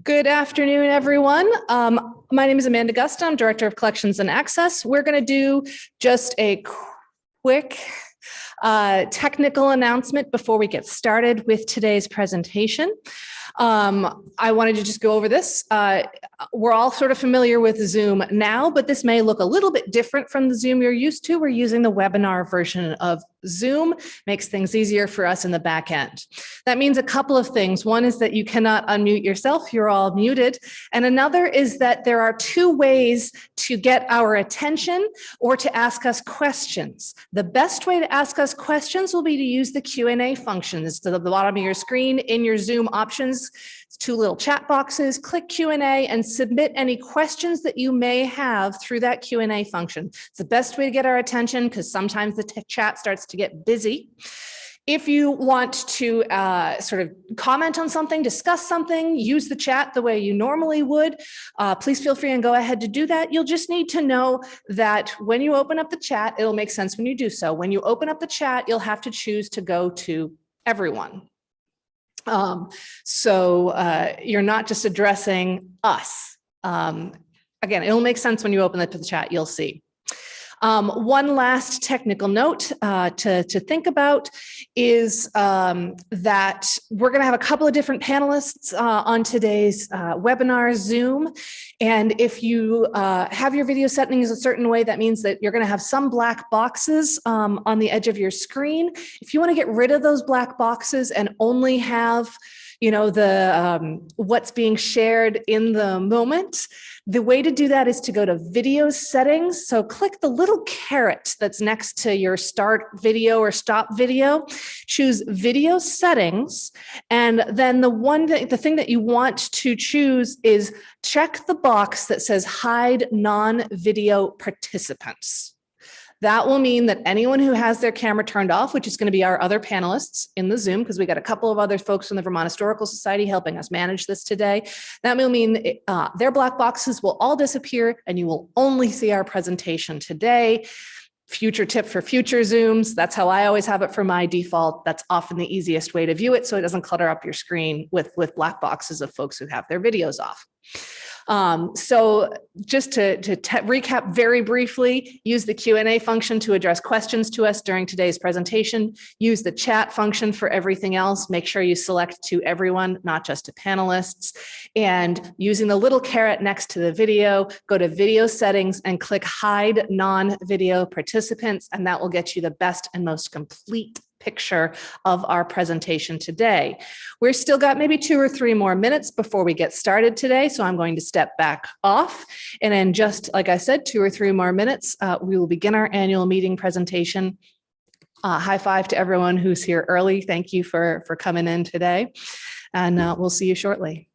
Good afternoon, everyone. My name is Amanda Gusta. I'm Director of Collections and Access. We're going to do just a quick technical announcement before we get started with today's presentation. I wanted to just go over this. We're all sort of familiar with Zoom now, but this may look a little bit different from the Zoom you're used to. We're using the webinar version of Zoom, makes things easier for us in the back end. That means a couple of things. One is that you cannot unmute yourself, you're all muted. And another is that there are two ways to get our attention or to ask us questions. The best way to ask us questions will be to use the Q&A function. It's at the bottom of your screen in your Zoom options. It's two little chat boxes. Click Q&A and submit any questions that you may have through that Q&A function. It's the best way to get our attention because sometimes the chat starts to get busy. If you want to sort of comment on something, discuss something, use the chat the way you normally would, please feel free and go ahead to do that. You'll just need to know that when you open up the chat, it'll make sense when you do so. When you open up the chat, you'll have to choose to go to everyone. So you're not just addressing us. Again, it'll make sense when you open it to the chat, you'll see. One last technical note to think about is that we're going to have a couple of different panelists on today's webinar Zoom. And if you have your video settings a certain way, that means that you're going to have some black boxes on the edge of your screen. If you want to get rid of those black boxes and only have the what's being shared in the moment, the way to do that is to go to video settings. So click the little caret that's next to your start video or stop video, choose video settings. And then the thing that you want to choose is check the box that says hide non-video participants. That will mean that anyone who has their camera turned off, which is going to be our other panelists in the Zoom, because we got a couple of other folks from the Vermont Historical Society helping us manage this today. That will mean their black boxes will all disappear and you will only see our presentation today. Future tip for future Zooms. That's how I always have it for my default. That's often the easiest way to view it so it doesn't clutter up your screen with black boxes of folks who have their videos off. So just to recap very briefly, use the Q&A function to address questions to us during today's presentation. Use the chat function for everything else. Make sure you select to everyone, not just to panelists. And using the little caret next to the video, go to video settings and click hide non-video participants, and that will get you the best and most complete picture of our presentation today. We're still got maybe 2 or 3 more minutes before we get started today, so I'm going to step back off. And in just, like I said, 2 or 3 more minutes, we will begin our annual meeting presentation. High five to everyone who's here early. Thank you for coming in today, and we'll see you shortly.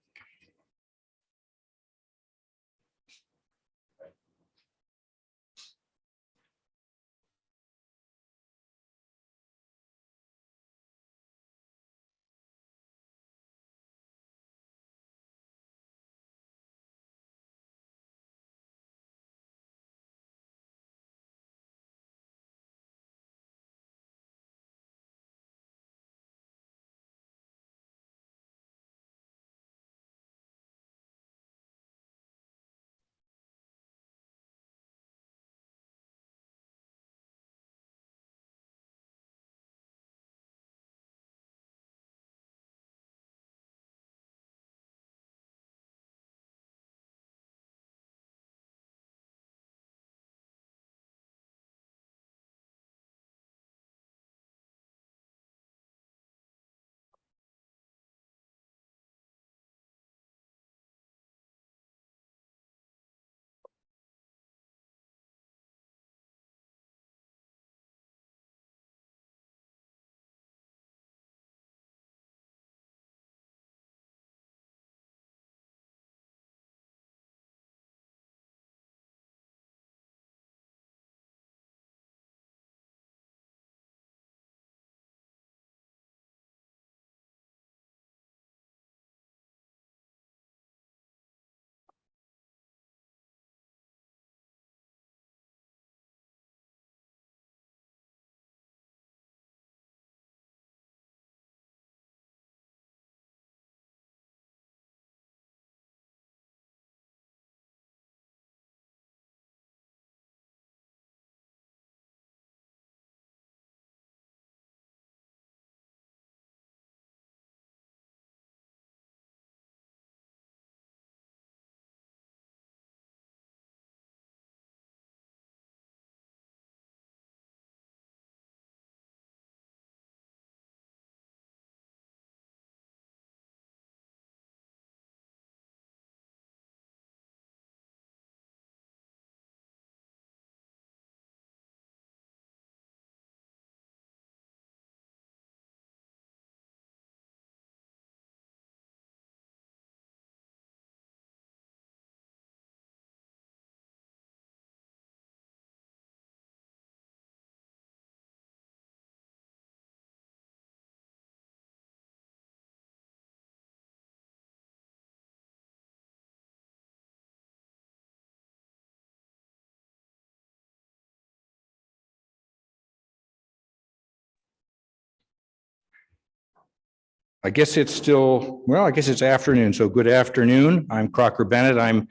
I guess it's still, well, I guess it's afternoon. So good afternoon. I'm Crocker Bennett. I'm,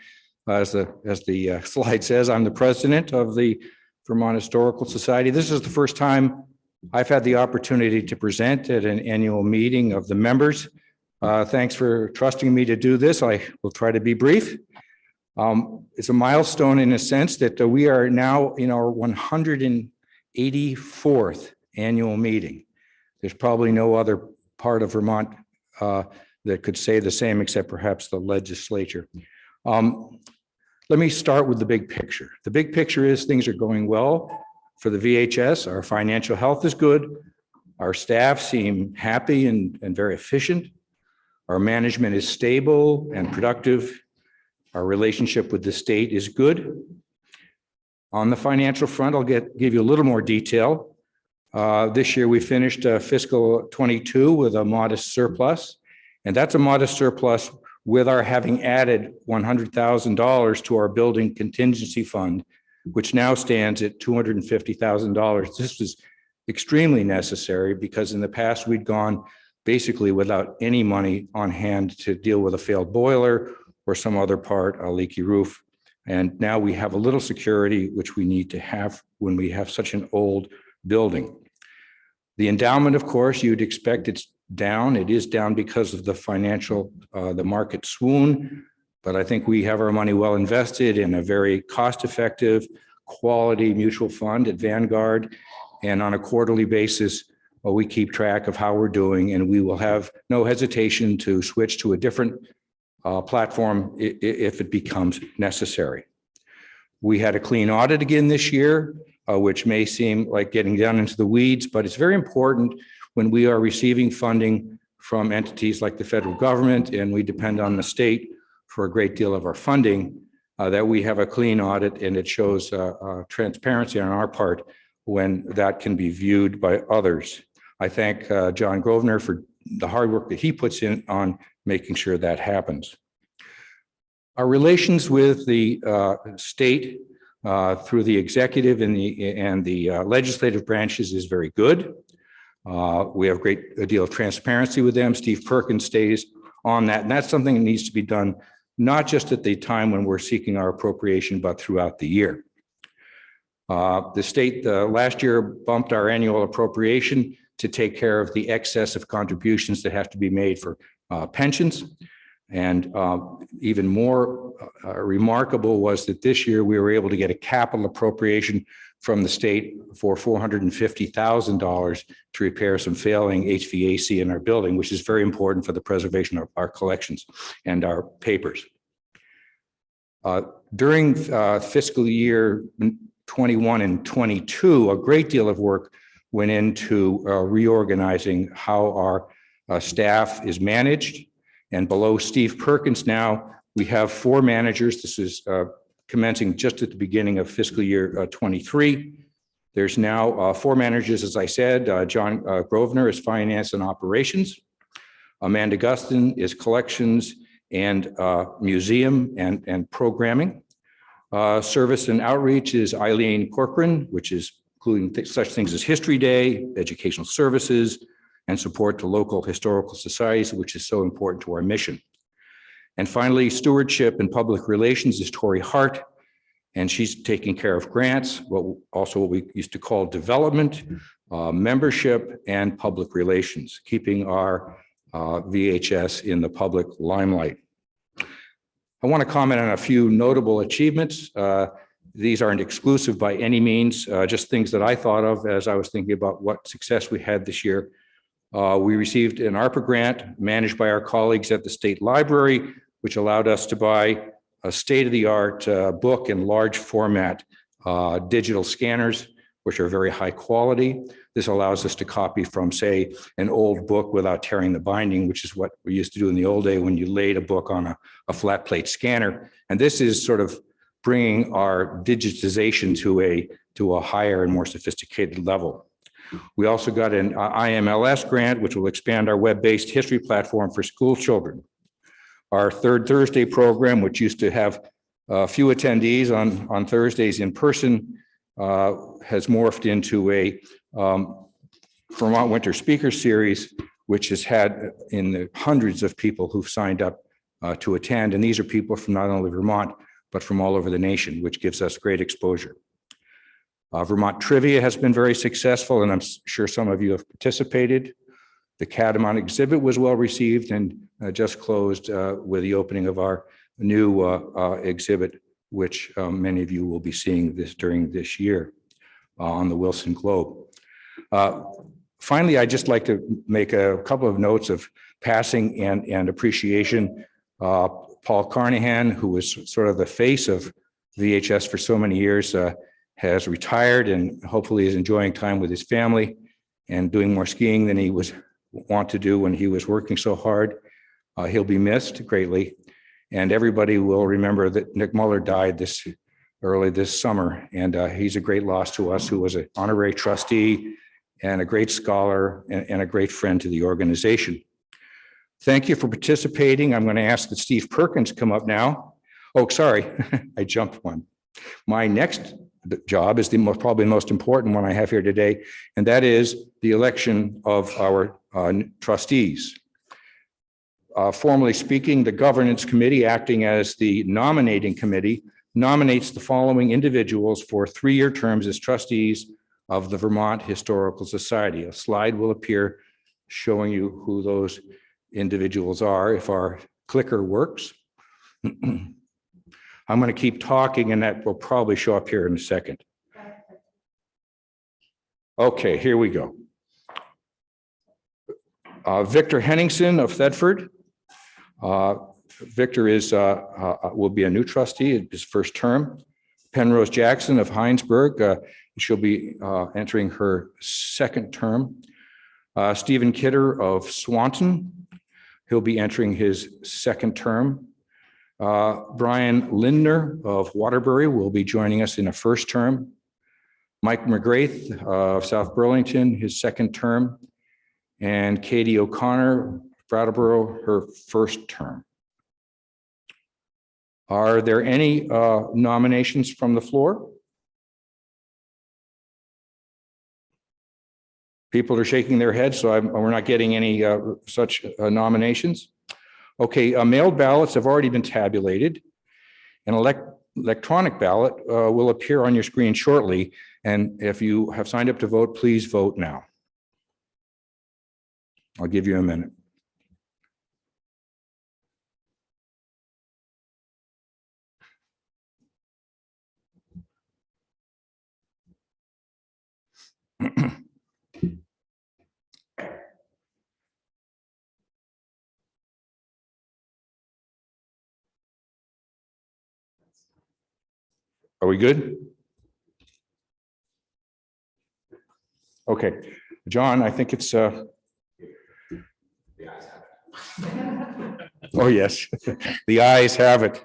as the slide says, I'm the president of the Vermont Historical Society. This is the first time I've had the opportunity to present at an annual meeting of the members. Thanks for trusting me to do this. I will try to be brief. It's a milestone in a sense that we are now in our 184th annual meeting. There's probably no other part of Vermont that could say the same, except perhaps the legislature. Let me start with the big picture. The big picture is things are going well for the VHS. Our financial health is good. Our staff seem happy and very efficient. Our management is stable and productive. Our relationship with the state is good. On the financial front, I'll give you a little more detail. This year, we finished fiscal 22 with a modest surplus, and that's a modest surplus with our having added $100,000 to our building contingency fund, which now stands at $250,000. This was extremely necessary because in the past, we'd gone basically without any money on hand to deal with a failed boiler or some other part, a leaky roof. And now we have a little security, which we need to have when we have such an old building. The endowment, of course, you'd expect it's down. It is down because of the financial, the market swoon, but I think we have our money well invested in a very cost-effective, quality mutual fund at Vanguard. And on a quarterly basis, we keep track of how we're doing, and we will have no hesitation to switch to a different platform if it becomes necessary. We had a clean audit again this year, which may seem like getting down into the weeds, but it's very important when we are receiving funding from entities like the federal government, and we depend on the state for a great deal of our funding, that we have a clean audit, and it shows transparency on our part when that can be viewed by others. I thank John Grosvenor for the hard work that he puts in on making sure that happens. Our relations with the state through the executive and the legislative branches is very good. We have a deal of transparency with them. Steve Perkins stays on that, and that's something that needs to be done not just at the time when we're seeking our appropriation, but throughout the year. The state last year bumped our annual appropriation to take care of the excess of contributions that have to be made for pensions. And even more remarkable was that this year we were able to get a capital appropriation from the state for $450,000 to repair some failing HVAC in our building, which is very important for the preservation of our collections and our papers. During fiscal year 21 and 22, a great deal of work went into reorganizing how our staff is managed. And below Steve Perkins now, we have 4 managers. This is commencing just at the beginning of fiscal year 23. There's now 4 managers, as I said. John Grosvenor is finance and operations. Amanda Gustin is collections and museum and programming. Service and outreach is Eileen Corcoran, which is including such things as History Day, educational services, and support to local historical societies, which is so important to our mission. And finally, stewardship and public relations is Tori Hart, and she's taking care of grants, also what we used to call development, membership, and public relations, keeping our VHS in the public limelight. I want to comment on a few notable achievements. These aren't exclusive by any means, just things that I thought of as I was thinking about what success we had this year. We received an ARPA grant managed by our colleagues at the State Library, which allowed us to buy a state-of-the-art book in large format digital scanners, which are very high quality. This allows us to copy from, say, an old book without tearing the binding, which is what we used to do in the old day when you laid a book on a flat plate scanner. And this is sort of bringing our digitization to a higher and more sophisticated level. We also got an IMLS grant, which will expand our web-based history platform for school children. Our Third Thursday program, which used to have a few attendees on Thursdays in person, has morphed into a Vermont Winter Speaker Series, which has had in the hundreds of people who've signed up to attend. And these are people from not only Vermont, but from all over the nation, which gives us great exposure. Vermont Trivia has been very successful, and I'm sure some of you have participated. The Catamount exhibit was well received and just closed with the opening of our new exhibit, which many of you will be seeing during this year on the Wilson Globe. Finally, I'd just like to make a couple of notes of passing and appreciation. Paul Carnahan, who was sort of the face of VHS for so many years, has retired and hopefully is enjoying time with his family and doing more skiing than he was want to do when he was working so hard. He'll be missed greatly. And everybody will remember that Nick Muller died early this summer. And he's a great loss to us, who was an honorary trustee and a great scholar and a great friend to the organization. Thank you for participating. I'm going to ask that Steve Perkins come up now. Oh, sorry, I jumped one. My next job is probably the most important one I have here today, and that is the election of our trustees. Formally speaking, the governance committee, acting as the nominating committee, nominates the following individuals for 3-year terms as trustees of the Vermont Historical Society. A slide will appear showing you who those individuals are if our clicker works. I'm going to keep talking, and that will probably show up here in a second. Okay, here we go. Victor Henningsen of Thetford. Victor will be a new trustee, his first term. Penrose Jackson of Heinsberg. She'll be entering her second term. Stephen Kidder of Swanton. He'll be entering his second term. Brian Lindner of Waterbury will be joining us in a first term. Mike McGrath of South Burlington, his second term. And Katie O'Connor, Brattleboro, her first term. Are there any nominations from the floor? People are shaking their heads, so we're not getting any such nominations. Okay, mailed ballots have already been tabulated. An electronic ballot will appear on your screen shortly. And if you have signed up to vote, please vote now. I'll give you a minute. Are we good? Okay, John, I think it's oh yes, the ayes have it.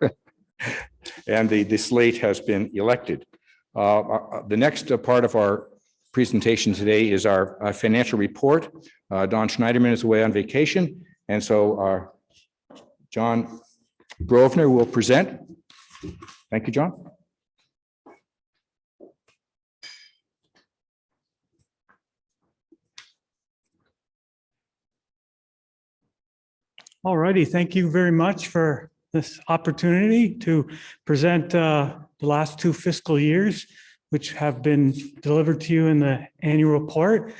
And the slate has been elected. The next part of our presentation today is our financial report. Don Schneiderman is away on vacation, and so John Grosvenor will present. Thank you, John. All righty, thank you very much for this opportunity to present the last 2 fiscal years, which have been delivered to you in the annual report.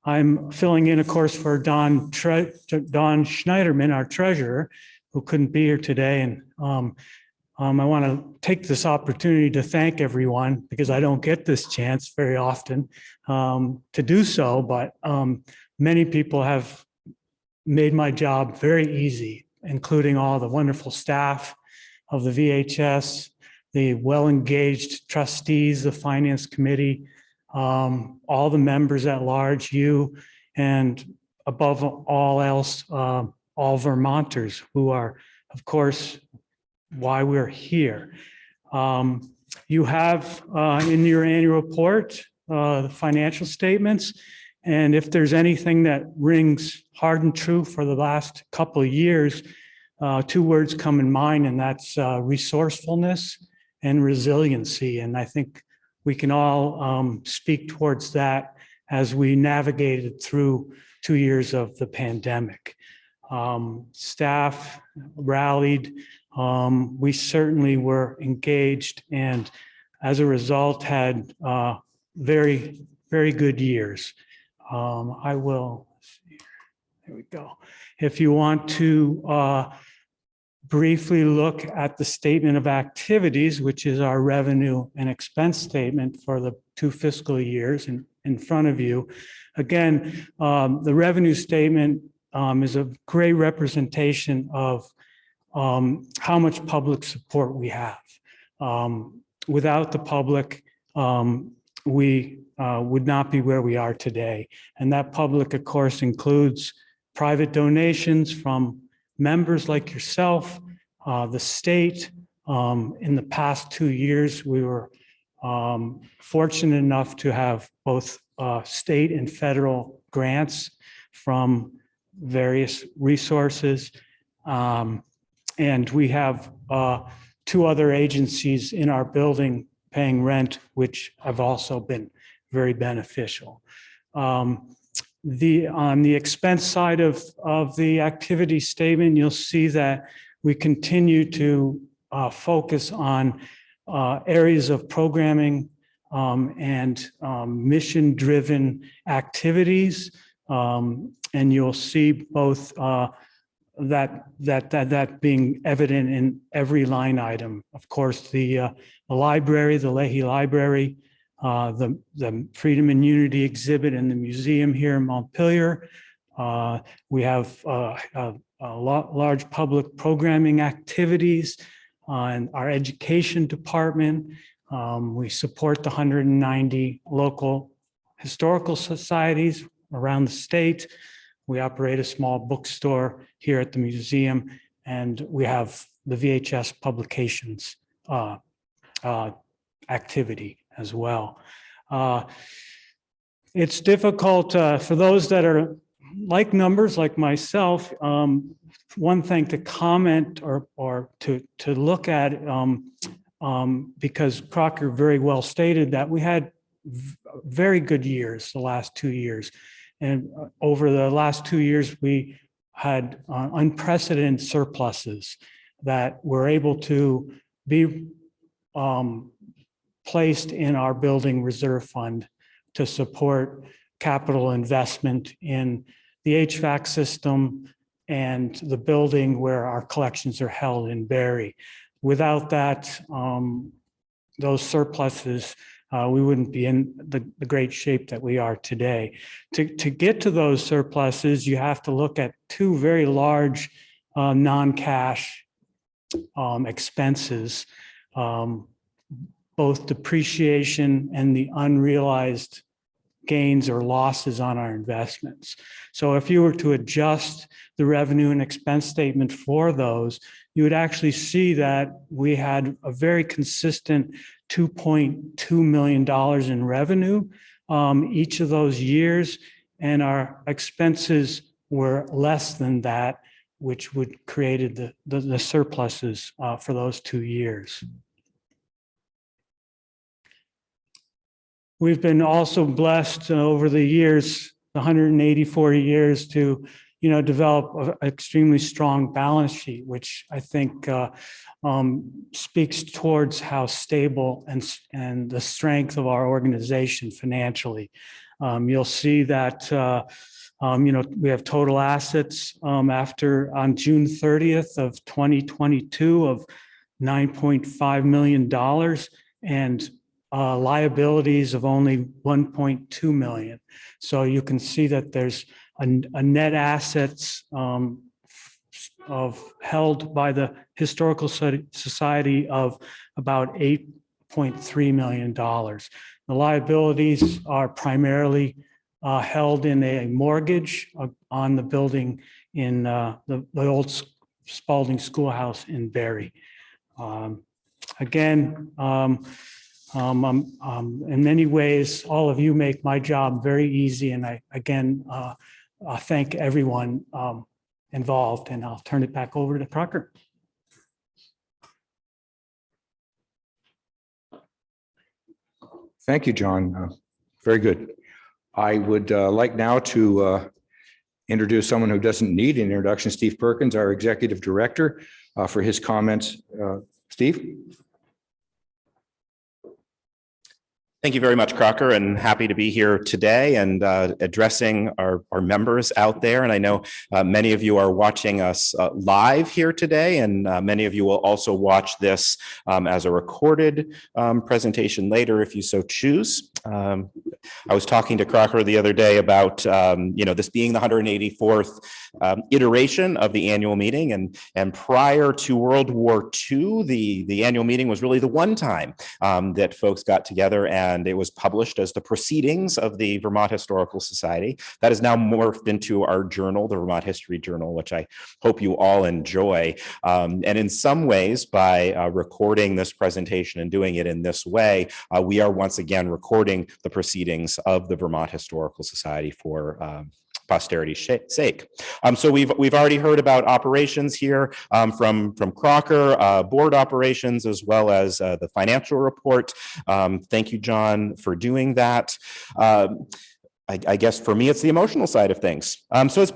I'm filling in, of course, for Don Schneiderman, our treasurer, who couldn't be here today. And I want to take this opportunity to thank everyone, because I don't get this chance very often to do so, but many people have made my job very easy, including all the wonderful staff of the VHS, the well-engaged trustees, the finance committee, all the members at large, you, and above all else, all Vermonters, who are, of course, why we're here. You have in your annual report the financial statements. And if there's anything that rings hard and true for the last couple of years, 2 words come in mind, and that's resourcefulness and resiliency. And I think we can all speak towards that as we navigated through 2 years of the pandemic. Staff rallied. We certainly were engaged and as a result, had very, very good years. I will, let's see, there we go. If you want to briefly look at the statement of activities, which is our revenue and expense statement for the 2 fiscal years in front of you. Again, the revenue statement is a great representation of how much public support we have. Without the public, we would not be where we are today. And that public, of course, includes private donations from members like yourself, the state. In the past 2 years, we were fortunate enough to have both state and federal grants from various resources. And we have 2 other agencies in our building paying rent, which have also been very beneficial. On the expense side of the activity statement, you'll see that we continue to focus on areas of programming and mission-driven activities. And you'll see both that being evident in every line item. Of course, the library, the Leahy Library, the Freedom and Unity exhibit in the museum here in Montpelier. We have large public programming activities in our education department. We support the 190 local historical societies around the state. We operate a small bookstore here at the museum, and we have the VHS publications activity as well. It's difficult for those that are like numbers, like myself. One thing to comment or to look at, because Crocker very well stated that we had very good years the last 2 years. And over the last 2 years, we had unprecedented surpluses that were able to be placed in our building reserve fund to support capital investment in the HVAC system and the building where our collections are held in Barrie. Without that, those surpluses, we wouldn't be in the great shape that we are today. To get to those surpluses, you have to look at 2 very large non-cash expenses, both depreciation and the unrealized gains or losses on our investments. So if you were to adjust the revenue and expense statement for those, you would actually see that we had a very consistent $2.2 million in revenue each of those years, and our expenses were less than that, which would created the surpluses for those 2 years. We've been also blessed over the years, 184 years, to develop an extremely strong balance sheet, which I think speaks towards how stable and the strength of our organization financially. You'll see that we have total assets on June 30th of 2022 of $9.5 million and liabilities of only $1.2 million. So you can see that there's a net assets held by the Historical Society of about $8.3 million. The liabilities are primarily held in a mortgage on the building in the old Spalding Schoolhouse in Barrie. Again, in many ways, all of you make my job very easy, and I again thank everyone involved, and I'll turn it back over to Crocker. Thank you, John. Very good. I would like now to introduce someone who doesn't need an introduction, Steve Perkins, our Executive Director, for his comments. Steve? Thank you very much, Crocker, and happy to be here today and addressing our members out there. And I know many of you are watching us live here today, and many of you will also watch this as a recorded presentation later if you so choose. I was talking to Crocker the other day about this being the 184th iteration of the annual meeting, and prior to World War II, the annual meeting was really the one time that folks got together, and it was published as the Proceedings of the Vermont Historical Society. That is now morphed into our journal, the Vermont History Journal, which I hope you all enjoy. And in some ways, by recording this presentation and doing it in this way, we are once again recording the proceedings of the Vermont Historical Society for posterity's sake. So we've already heard about operations here from Crocker, board operations, as well as the financial report. Thank you, John, for doing that. I guess for me, it's the emotional side of things. So it's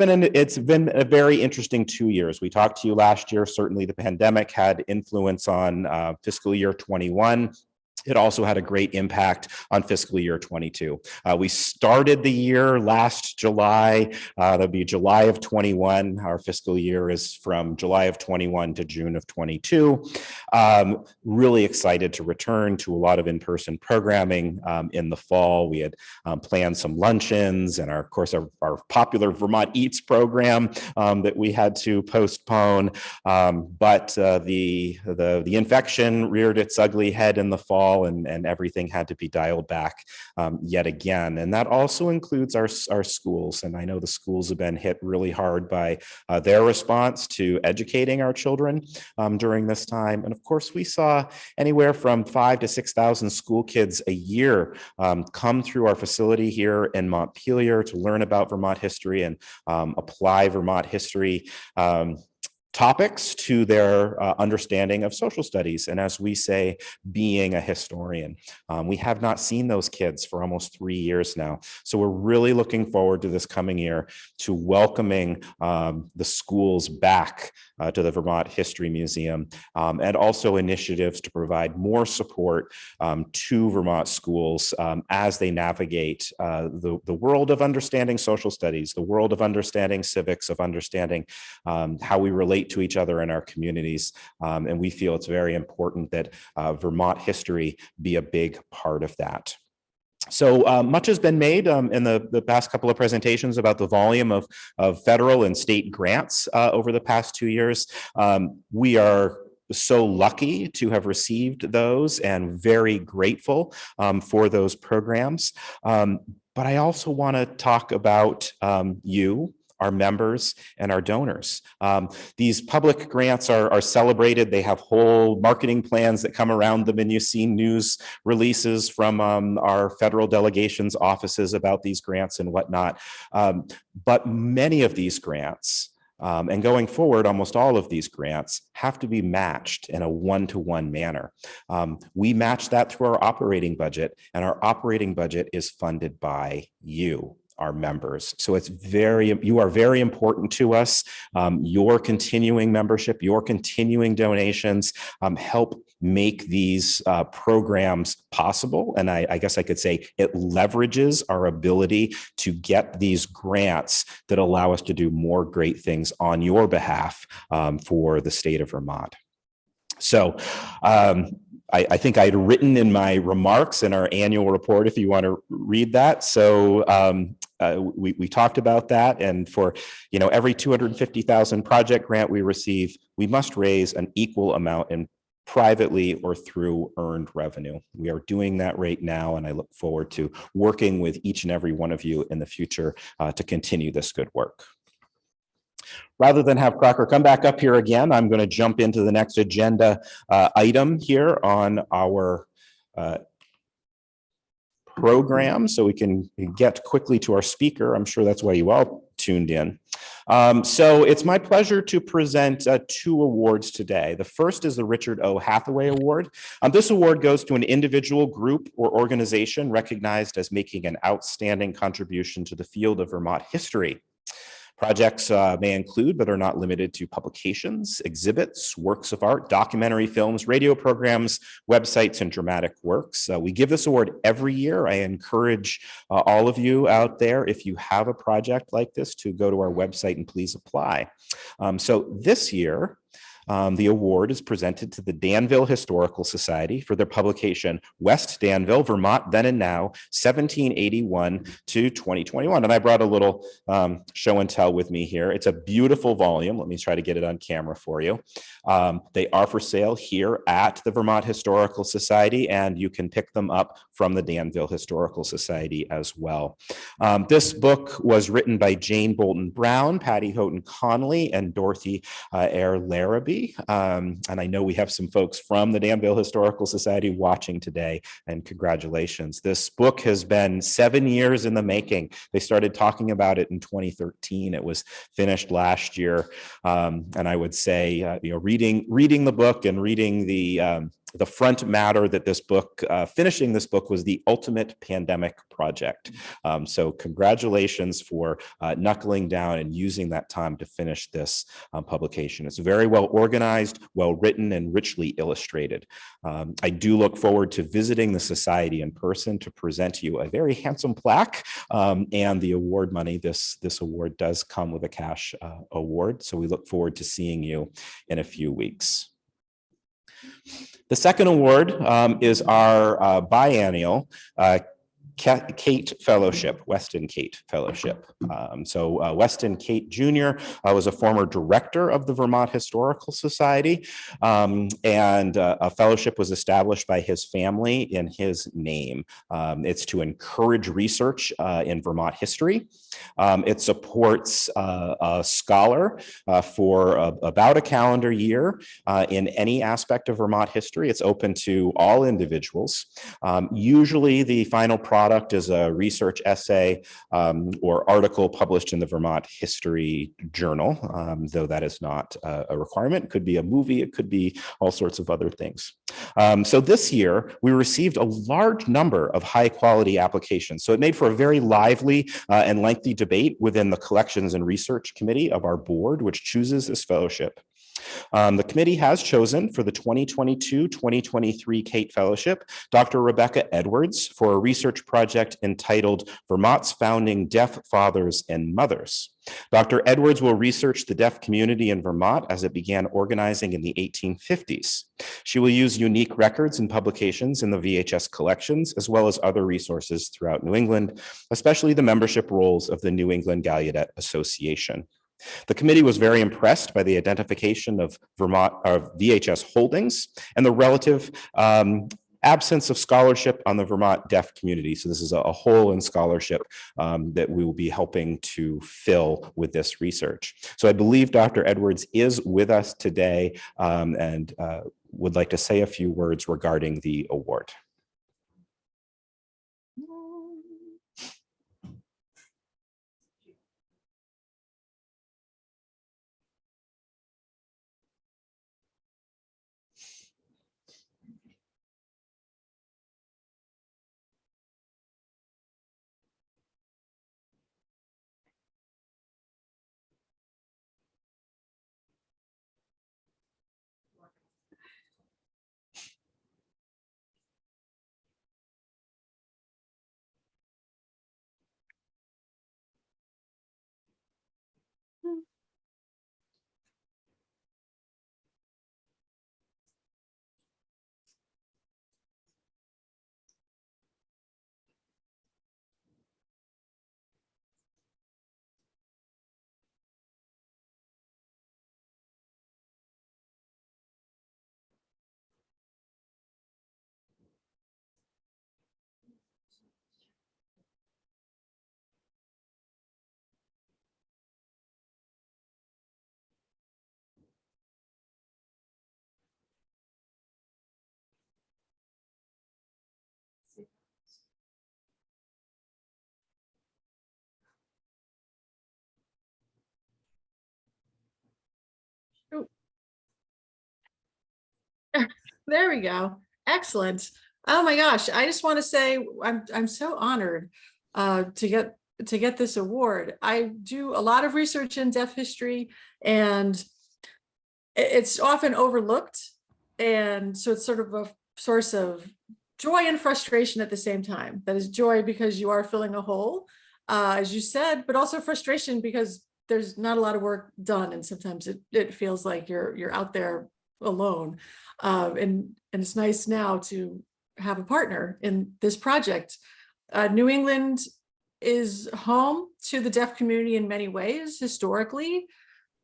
been a very interesting 2 years. We talked to you last year. Certainly the pandemic had influence on fiscal year 21. It also had a great impact on fiscal year 22. We started the year last July. That'll be July of 21. Our fiscal year is from July of 21 to June of 22. Really excited to return to a lot of in-person programming in the fall. We had planned some luncheons and of course our popular Vermont Eats program that we had to postpone. But the infection reared its ugly head in the fall, and everything had to be dialed back yet again. And that also includes our schools. And I know the schools have been hit really hard by their response to educating our children during this time. And of course, we saw anywhere from 5,000 to 6,000 school kids a year come through our facility here in Montpelier to learn about Vermont history and apply Vermont history topics to their understanding of social studies. And as we say, being a historian. We have not seen those kids for almost 3 years now. So we're really looking forward to this coming year to welcoming the schools back to the Vermont History Museum, and also initiatives to provide more support to Vermont schools as they navigate the world of understanding social studies, the world of understanding civics, of understanding how we relate to each other in our communities. And we feel it's very important that Vermont history be a big part of that. So much has been made in the past couple of presentations about the volume of federal and state grants over the past 2 years. We are so lucky to have received those and very grateful for those programs. But I also want to talk about you, our members, and our donors. These public grants are celebrated. They have whole marketing plans that come around them, and you see news releases from our federal delegations offices about these grants and whatnot. But many of these grants, and going forward, almost all of these grants have to be matched in a one-to-one manner. We match that through our operating budget, and our operating budget is funded by you, our members. So you are very important to us. Your continuing membership, your continuing donations help make these programs possible. And I guess I could say it leverages our ability to get these grants that allow us to do more great things on your behalf for the state of Vermont. So I think I'd written in my remarks in our annual report, if you want to read that. So we talked about that. And for every 250,000 project grant we receive, we must raise an equal amount in privately or through earned revenue. We are doing that right now, and I look forward to working with each and every one of you in the future to continue this good work. Rather than have Crocker come back up here again, I'm going to jump into the next agenda item here on our program so we can get quickly to our speaker. I'm sure that's why you all tuned in. So it's my pleasure to present 2 awards today. The first is the Richard O. Hathaway Award. This award goes to an individual, group, or organization recognized as making an outstanding contribution to the field of Vermont history. Projects may include, but are not limited to, publications, exhibits, works of art, documentary films, radio programs, websites, and dramatic works. We give this award every year. I encourage all of you out there, if you have a project like this, to go to our website and please apply. So this year, the award is presented to the Danville Historical Society for their publication, West Danville, Vermont, Then and Now, 1781 to 2021. And I brought a little show and tell with me here. It's a beautiful volume. Let me try to get it on camera for you. They are for sale here at the Vermont Historical Society, and you can pick them up from the Danville Historical Society as well. This book was written by Jane Bolton Brown, Patty Houghton Connolly, and Dorothy Eyre Larrabee. And I know we have some folks from the Danville Historical Society watching today, and congratulations. This book has been 7 years in the making. They started talking about it in 2013. It was finished last year. And I would say, reading the book and reading the front matter that this book, finishing this book, was the ultimate pandemic project. So congratulations for knuckling down and using that time to finish this publication. It's very well organized, well written, and richly illustrated. I do look forward to visiting the society in person to present you a very handsome plaque and the award money. This award does come with a cash award, so we look forward to seeing you in a few weeks. The second award is our biennial Kate Fellowship, Weston Kate Fellowship. Weston Kate Jr. Was a former director of the Vermont Historical Society, and a fellowship was established by his family in his name. It's to encourage research in Vermont history. It supports a scholar for about a calendar year in any aspect of Vermont history. It's open to all individuals. Usually the final product is a research essay or article published in the Vermont History Journal, though that is not a requirement. It could be a movie, it could be all sorts of other things. So this year, we received a large number of high quality applications. So it made for a very lively and lengthy debate within the Collections and Research Committee of our board, which chooses this fellowship. The committee has chosen for the 2022-2023 Kate Fellowship, Dr. Rebecca Edwards, for a research project entitled Vermont's Founding Deaf Fathers and Mothers. Dr. Edwards will research the deaf community in Vermont as it began organizing in the 1850s. She will use unique records and publications in the VHS collections, as well as other resources throughout New England, especially the membership rolls of the New England Gallaudet Association. The committee was very impressed by the identification of VHS holdings and the relative absence of scholarship on the Vermont deaf community. So this is a hole in scholarship that we will be helping to fill with this research. So I believe Dr. Edwards is with us today and would like to say a few words regarding the award. There we go. Excellent. Oh my gosh. I just want to say I'm so honored to get to get this award. I do a lot of research in deaf history, and it's often overlooked. And so it's sort of a source of joy and frustration at the same time. That is joy because you are filling a hole, as you said, but also frustration because there's not a lot of work done. And sometimes it feels like you're out there alone. And it's nice now to have a partner in this project. New England is home to the deaf community in many ways. Historically,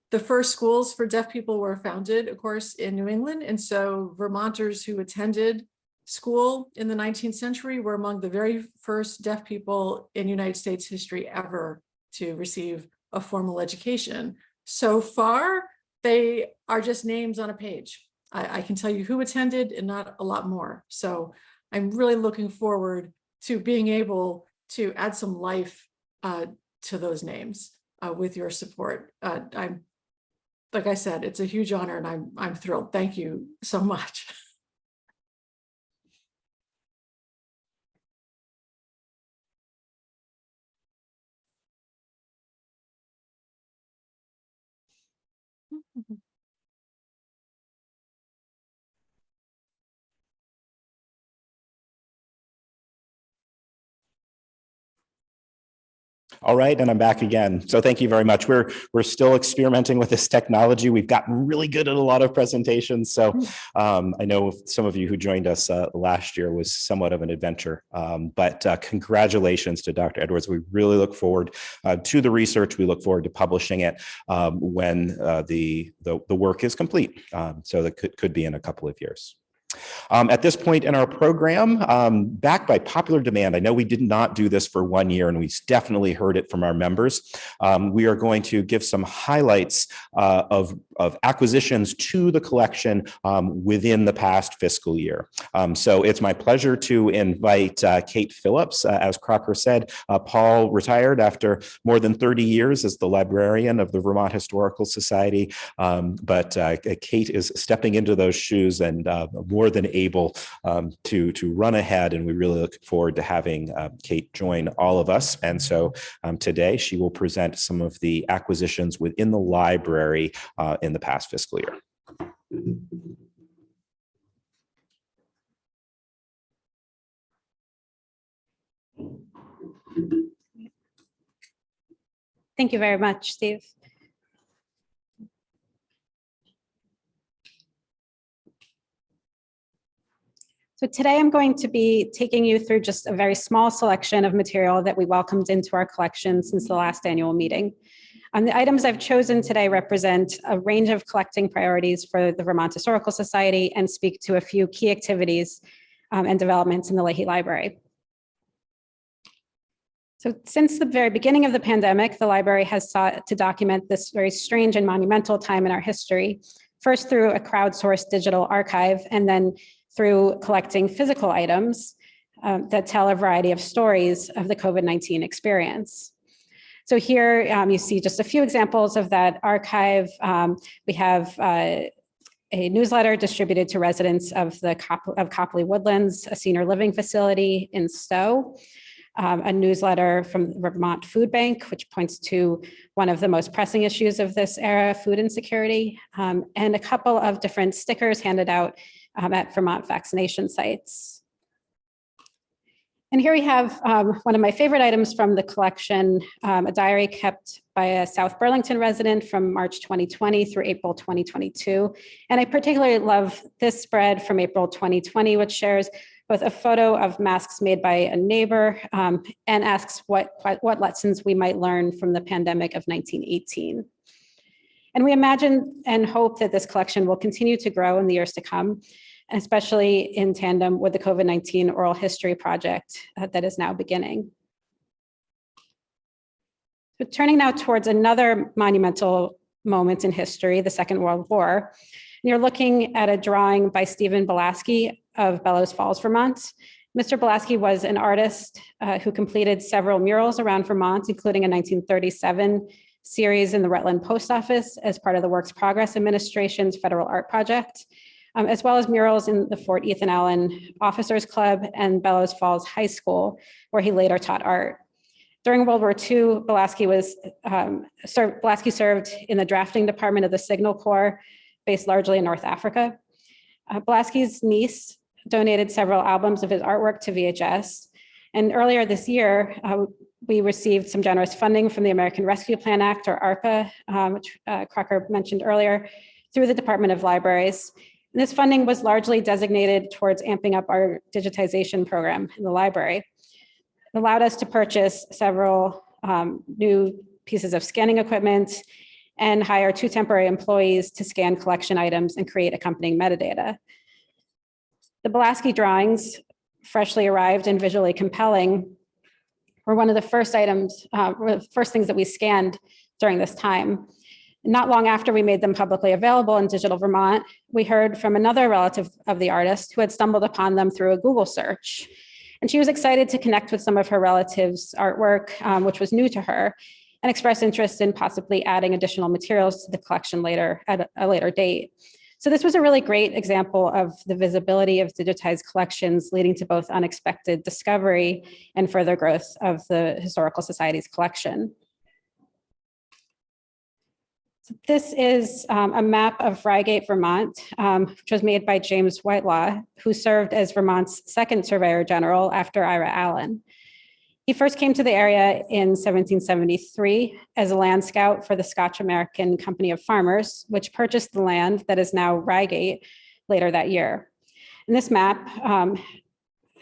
the first schools for deaf people were founded, of course, in New England. And so Vermonters who attended school in the 19th century were among the very first deaf people in United States history ever to receive a formal education. So far, they are just names on a page. I can tell you who attended and not a lot more. So I'm really looking forward to being able to add some life to those names with your support. I'm, like I said, it's a huge honor, and I'm thrilled. Thank you so much. All right, and I'm back again. So thank you very much. We're still experimenting with this technology. We've gotten really good at a lot of presentations. So I know some of you who joined us last year was somewhat of an adventure. But congratulations to Dr. Edwards. We really look forward to the research. We look forward to publishing it when the work is complete. So that could be in a couple of years. At this point in our program, backed by popular demand, I know we did not do this for 1 year, and we definitely heard it from our members. We are going to give some highlights of acquisitions to the collection within the past fiscal year. So it's my pleasure to invite Kate Phillips. As Crocker said, Paul retired after more than 30 years as the librarian of the Vermont Historical Society, but Kate is stepping into those shoes and more than able to run ahead, and we really look forward to having Kate join all of us. And so today she will present some of the acquisitions within the library in the past fiscal year. Thank you very much, Steve. So today I'm going to be taking you through just a very small selection of material that we welcomed into our collection since the last annual meeting. The items I've chosen today represent a range of collecting priorities for the Vermont Historical Society and speak to a few key activities and developments in the Leahy Library. So since the very beginning of the pandemic, the library has sought to document this very strange and monumental time in our history, first through a crowdsourced digital archive, and then through collecting physical items that tell a variety of stories of the COVID-19 experience. So here you see just a few examples of that archive. We have a newsletter distributed to residents of Copley Woodlands, a senior living facility in Stowe, a newsletter from the Vermont Food Bank, which points to one of the most pressing issues of this era, food insecurity, and a couple of different stickers handed out at Vermont vaccination sites. And here we have one of my favorite items from the collection, a diary kept by a South Burlington resident from March 2020 through April 2022. And I particularly love this spread from April 2020, which shares both a photo of masks made by a neighbor and asks what lessons we might learn from the pandemic of 1918. And we imagine and hope that this collection will continue to grow in the years to come, especially in tandem with the COVID-19 Oral History Project that is now beginning. So turning now towards another monumental moment in history, the Second World War, and you're looking at a drawing by Stephen Belaski of Bellows Falls, Vermont. Mr. Belaski was an artist who completed several murals around Vermont, including a 1937 series in the Rutland Post Office as part of the Works Progress Administration's Federal Art Project, as well as murals in the Fort Ethan Allen Officers Club and Bellows Falls High School, where he later taught art. During World War II, Pulaski served in the drafting department of the Signal Corps, based largely in North Africa. Pulaski's niece donated several albums of his artwork to VHS. And earlier this year, we received some generous funding from the American Rescue Plan Act, or ARPA, which Crocker mentioned earlier, through the Department of Libraries. And this funding was largely designated towards amping up our digitization program in the library. It allowed us to purchase several new pieces of scanning equipment and hire 2 temporary employees to scan collection items and create accompanying metadata. The Pulaski drawings, freshly arrived and visually compelling, were one of the first items, first things that we scanned during this time. Not long after we made them publicly available in Digital Vermont, we heard from another relative of the artist who had stumbled upon them through a Google search. And she was excited to connect with some of her relatives' artwork, which was new to her, and express interest in possibly adding additional materials to the collection later at a later date. So this was a really great example of the visibility of digitized collections, leading to both unexpected discovery and further growth of the Historical Society's collection. So this is a map of Reigate, Vermont, which was made by James Whitelaw, who served as Vermont's second Surveyor General after Ira Allen. He first came to the area in 1773 as a land scout for the Scotch American Company of Farmers, which purchased the land that is now Reigate later that year. And this map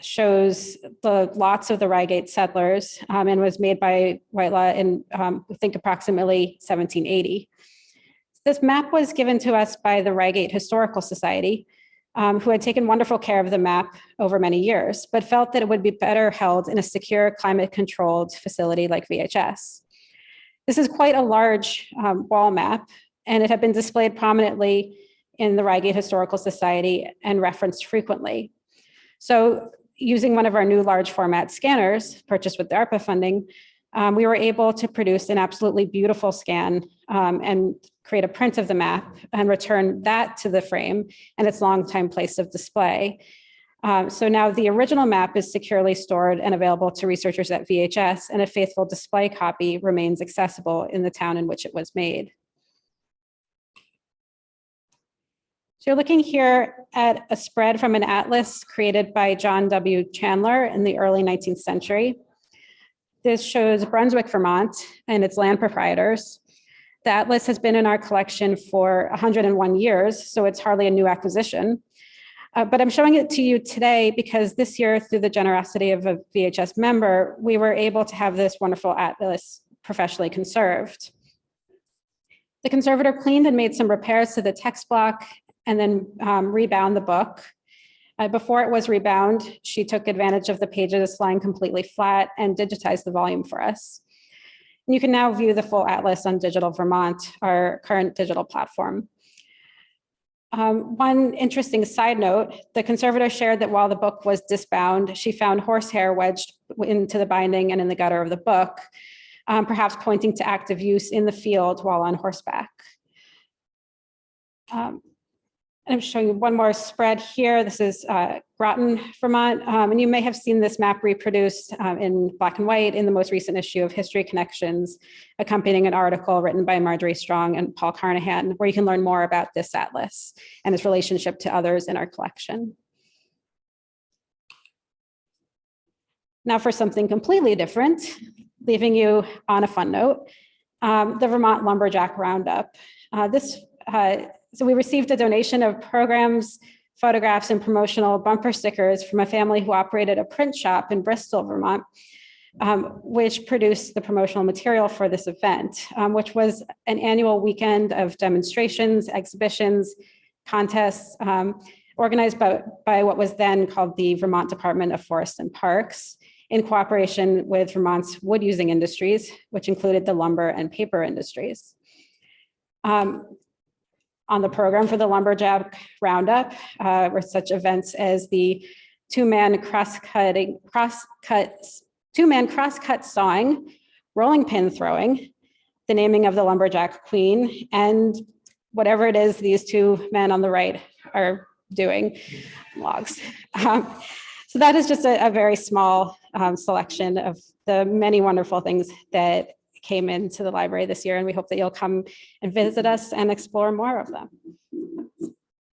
shows the lots of the Reigate settlers and was made by Whitelaw in, I think, approximately 1780. This map was given to us by the Reigate Historical Society, who had taken wonderful care of the map over many years, but felt that it would be better held in a secure, climate-controlled facility like VHS. This is quite a large wall map, and it had been displayed prominently in the Reigate Historical Society and referenced frequently. So using one of our new large format scanners purchased with the ARPA funding, we were able to produce an absolutely beautiful scan and create a print of the map and return that to the frame and its longtime place of display. So now the original map is securely stored and available to researchers at VHS, and a faithful display copy remains accessible in the town in which it was made. So you're looking here at a spread from an atlas created by John W. Chandler in the early 19th century. This shows Brunswick, Vermont, and its land proprietors. The atlas has been in our collection for 101 years, so it's hardly a new acquisition. But I'm showing it to you today because this year, through the generosity of a VHS member, we were able to have this wonderful atlas professionally conserved. The conservator cleaned and made some repairs to the text block and then rebound the book. Before it was rebound, she took advantage of the pages lying completely flat and digitized the volume for us. And you can now view the full atlas on Digital Vermont, our current digital platform. One interesting side note, the conservator shared that while the book was disbound, she found horsehair wedged into the binding and in the gutter of the book, perhaps pointing to active use in the field while on horseback. I'm showing you one more spread here. This is Groton, Vermont, and you may have seen this map reproduced in black and white in the most recent issue of History Connections, accompanying an article written by Marjorie Strong and Paul Carnahan, where you can learn more about this atlas and its relationship to others in our collection. Now for something completely different, leaving you on a fun note, the Vermont Lumberjack Roundup. So we received a donation of programs, photographs, and promotional bumper stickers from a family who operated a print shop in Bristol, Vermont, which produced the promotional material for this event, which was an annual weekend of demonstrations, exhibitions, contests, organized by what was then called the Vermont Department of Forests and Parks, in cooperation with Vermont's wood-using industries, which included the lumber and paper industries. On the program for the Lumberjack Roundup were such events as the two-man cross-cut sawing, rolling pin throwing, the naming of the Lumberjack Queen, and whatever it is these two men on the right are doing, logs. So that is just a very small selection of the many wonderful things that came into the library this year, and we hope that you'll come and visit us and explore more of them.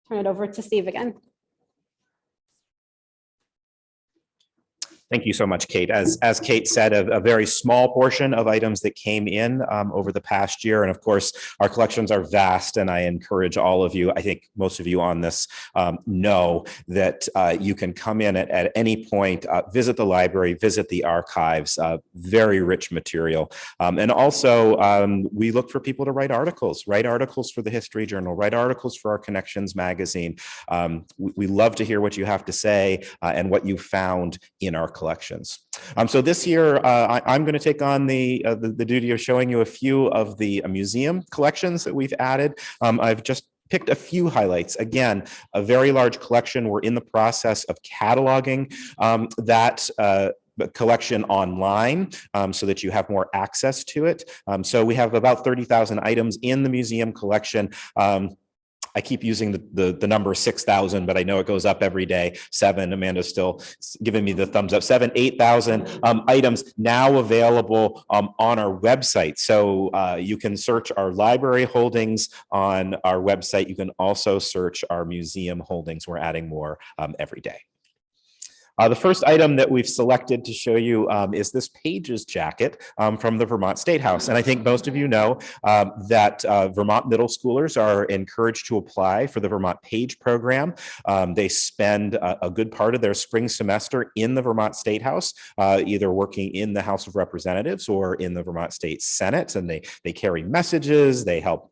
Turn it over to Steve again. Thank you so much, Kate. As Kate said, a very small portion of items that came in over the past year. And of course, our collections are vast, and I encourage all of you, I think most of you on this know that you can come in at any point, visit the library, visit the archives, very rich material. And also, we look for people to write articles for the History Journal, write articles for our Connections magazine. We love to hear what you have to say and what you found in our collections. So this year, I'm going to take on the duty of showing you a few of the museum collections that we've added. I've just picked a few highlights. Again, a very large collection. We're in the process of cataloging that collection online so that you have more access to it. So we have about 30,000 items in the museum collection. I keep using the number 6,000, but I know it goes up every day. 7, Amanda's still giving me the thumbs up. 8,000 items now available on our website. So you can search our library holdings on our website. You can also search our museum holdings. We're adding more every day. The first item that we've selected to show you is this Pages jacket from the Vermont State House. And I think most of you know that Vermont middle schoolers are encouraged to apply for the Vermont Page program. They spend a good part of their spring semester in the Vermont State House, either working in the House of Representatives or in the Vermont State Senate. And they carry messages, they help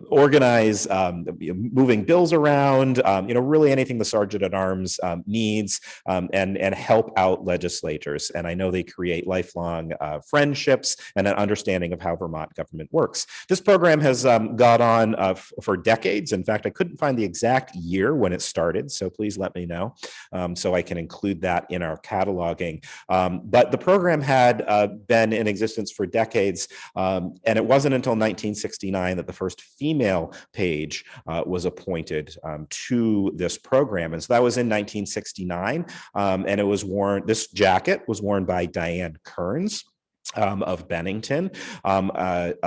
organize moving bills around, really anything the Sergeant at Arms needs, and help out legislators. And I know they create lifelong friendships and an understanding of how Vermont government works. This program has gone on for decades. In fact, I couldn't find the exact year when it started, so please let me know so I can include that in our cataloging. But the program had been in existence for decades, and it wasn't until 1969 that the first female page was appointed to this program. And so that was in 1969, and it was worn, this jacket was worn by Diane Kearns of Bennington.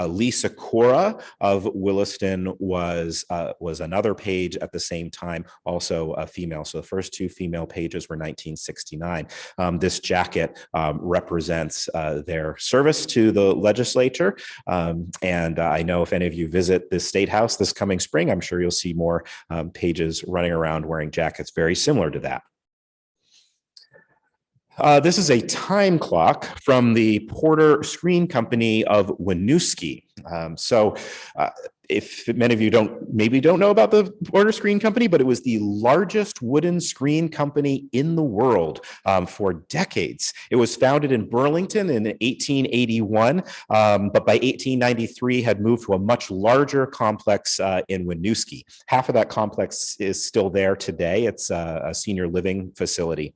Lisa Cora of Williston was another page at the same time, also a female. So the first 2 female pages were 1969. This jacket represents their service to the legislature. And I know if any of you visit the State House this coming spring, I'm sure you'll see more pages running around wearing jackets very similar to that. This is a time clock from the Porter Screen Company of Winooski. If many of you maybe don't know about the Porter Screen Company, but it was the largest wooden screen company in the world for decades. It was founded in Burlington in 1881, but by 1893 had moved to a much larger complex in Winooski. Half of that complex is still there today. It's a senior living facility.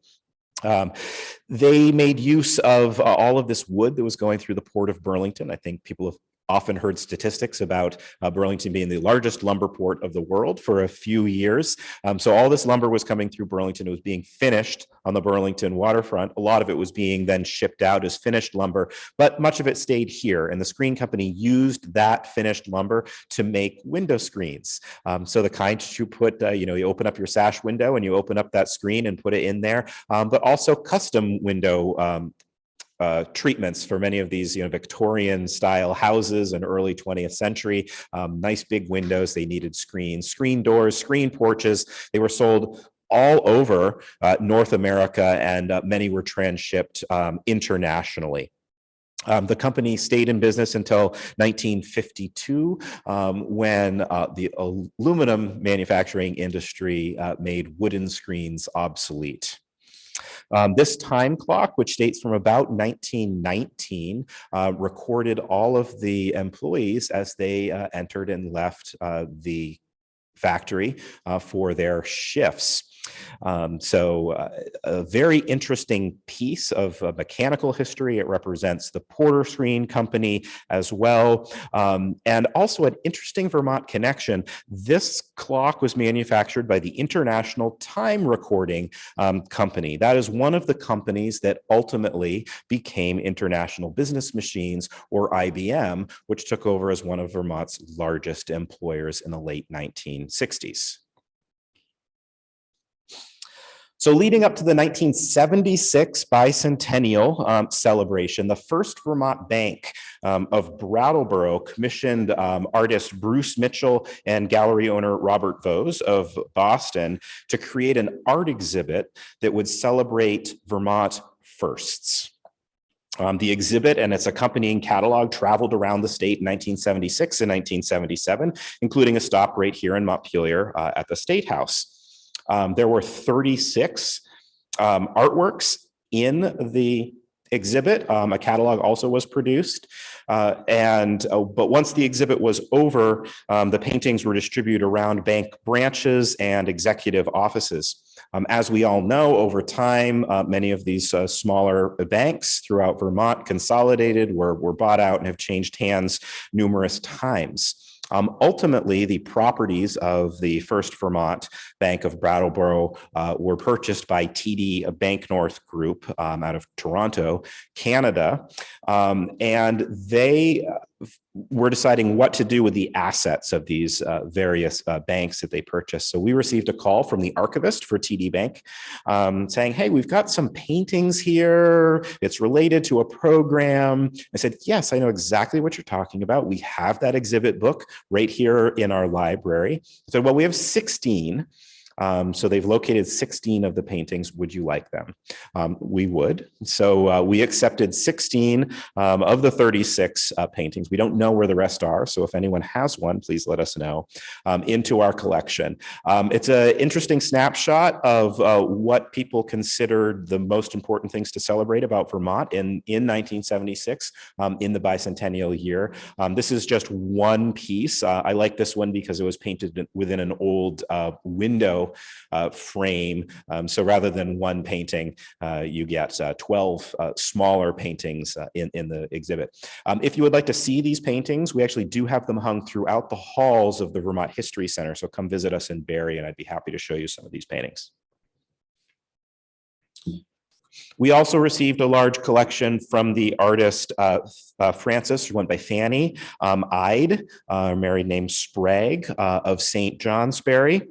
They made use of all of this wood that was going through the port of Burlington. I think people have often heard statistics about Burlington being the largest lumber port of the world for a few years. So all this lumber was coming through Burlington. It was being finished on the Burlington waterfront. A lot of it was being then shipped out as finished lumber, but much of it stayed here. And the screen company used that finished lumber to make window screens. So the kind you put, you open up your sash window and you open up that screen and put it in there, but also custom window treatments for many of these Victorian style houses in early 20th century. Nice big windows. They needed screens, screen doors, screen porches. They were sold all over North America, and many were transshipped internationally. The company stayed in business until 1952, when the aluminum manufacturing industry made wooden screens obsolete. This time clock, which dates from about 1919, recorded all of the employees as they entered and left the factory for their shifts. A very interesting piece of mechanical history. It represents the Porter Screen Company as well. And also an interesting Vermont connection. This clock was manufactured by the International Time Recording Company. That is one of the companies that ultimately became International Business Machines, or IBM, which took over as one of Vermont's largest employers in the late 1960s. So leading up to the 1976 bicentennial celebration, the first Vermont Bank of Brattleboro commissioned artist Bruce Mitchell and gallery owner Robert Vose of Boston to create an art exhibit that would celebrate Vermont firsts. The exhibit and its accompanying catalog traveled around the state in 1976 and 1977, including a stop right here in Montpelier at the State House. There were 36 artworks in the exhibit. A catalog also was produced. But once the exhibit was over, the paintings were distributed around bank branches and executive offices. As we all know, over time, many of these smaller banks throughout Vermont consolidated, were bought out, and have changed hands numerous times. Ultimately, the properties of the First Vermont Bank of Brattleboro were purchased by TD Banknorth Group out of Toronto, Canada, and they were deciding what to do with the assets of these various banks that they purchased. So we received a call from the archivist for TD Bank saying, hey, we've got some paintings here. It's related to a program. I said, yes, I know exactly what you're talking about. We have that exhibit book right here in our library. I said, well, we have 16. So they've located 16 of the paintings. Would you like them? We would. So we accepted 16 of the 36 paintings. We don't know where the rest are. So if anyone has one, please let us know, into our collection. It's an interesting snapshot of what people considered the most important things to celebrate about Vermont in 1976, in the bicentennial year. This is just one piece. I like this one because it was painted within an old window frame. So rather than one painting, you get 12 smaller paintings in the exhibit. If you would like to see these paintings, we actually do have them hung throughout the halls of the Vermont History Center. So come visit us in Barrie, and I'd be happy to show you some of these paintings. We also received a large collection from the artist Frances, who went by Fanny Ide, married name Sprague, of St. Johnsbury.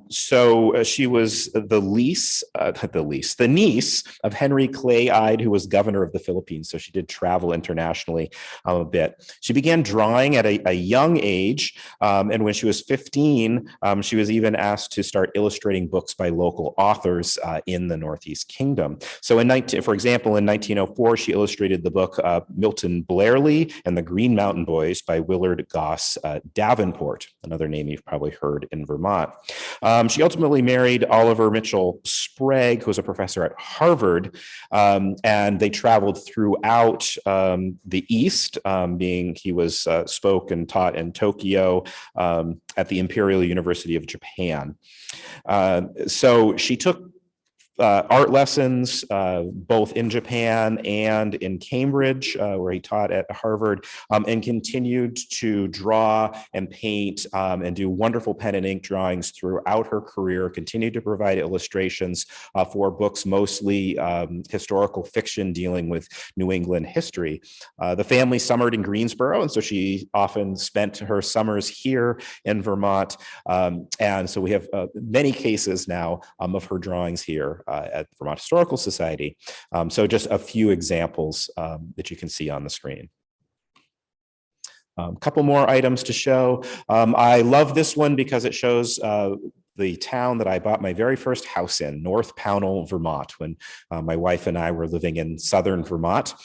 She was the niece of Henry Clay Ide, who was governor of the Philippines. So she did travel internationally a bit. She began drawing at a young age. And when she was 15, she was even asked to start illustrating books by local authors in the Northeast Kingdom. So for example, in 1904, she illustrated the book Milton Blairley and the Green Mountain Boys by Willard Goss Davenport, another name you've probably heard in Vermont. She ultimately married Oliver Mitchell Sprague, who was a professor at Harvard, and they traveled throughout the East, being he was spoke and taught in Tokyo at the Imperial University of Japan. So she took art lessons both in Japan and in Cambridge, where he taught at Harvard, and continued to draw and paint and do wonderful pen and ink drawings throughout her career, continued to provide illustrations for books, mostly historical fiction dealing with New England history. The family summered in Greensboro, and so she often spent her summers here in Vermont. And so we have many cases now of her drawings here at the Vermont Historical Society. So just a few examples that you can see on the screen. A couple more items to show. I love this one because it shows the town that I bought my very first house in, North Pownell, Vermont, when my wife and I were living in southern Vermont.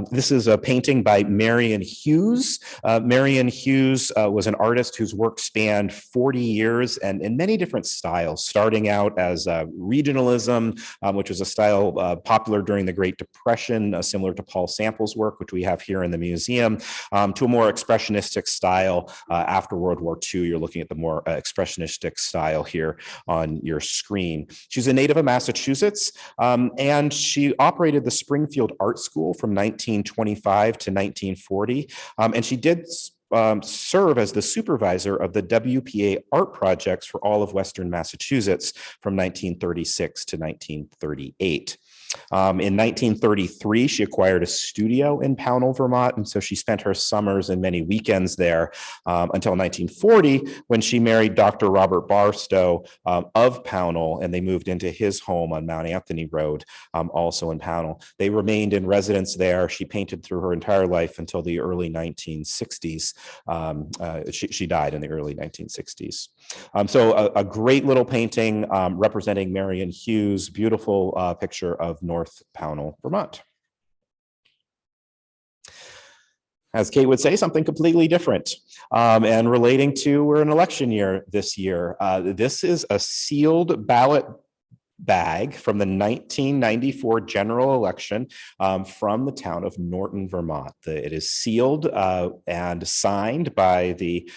This is a painting by Marion Hughes. Marion Hughes was an artist whose work spanned 40 years and in many different styles, starting out as regionalism, which was a style popular during the Great Depression, similar to Paul Sample's work, which we have here in the museum, to a more expressionistic style after World War II. You're looking at the more expressionistic style style here on your screen. She's a native of Massachusetts, and she operated the Springfield Art School from 1925 to 1940, and she did serve as the supervisor of the WPA art projects for all of Western Massachusetts from 1936 to 1938. In 1933, she acquired a studio in Pownell, Vermont, and so she spent her summers and many weekends there until 1940, when she married Dr. Robert Barstow of Pownell, and they moved into his home on Mount Anthony Road, also in Pownell. They remained in residence there. She painted through her entire life until the early 1960s. She died in the early 1960s. So a great little painting representing Marion Hughes' beautiful picture of North Pownell, Vermont. As Kate would say, something completely different and relating to, we're in election year this year. This is a sealed ballot bag from the 1994 general election from the town of Norton, Vermont. It is sealed and signed by the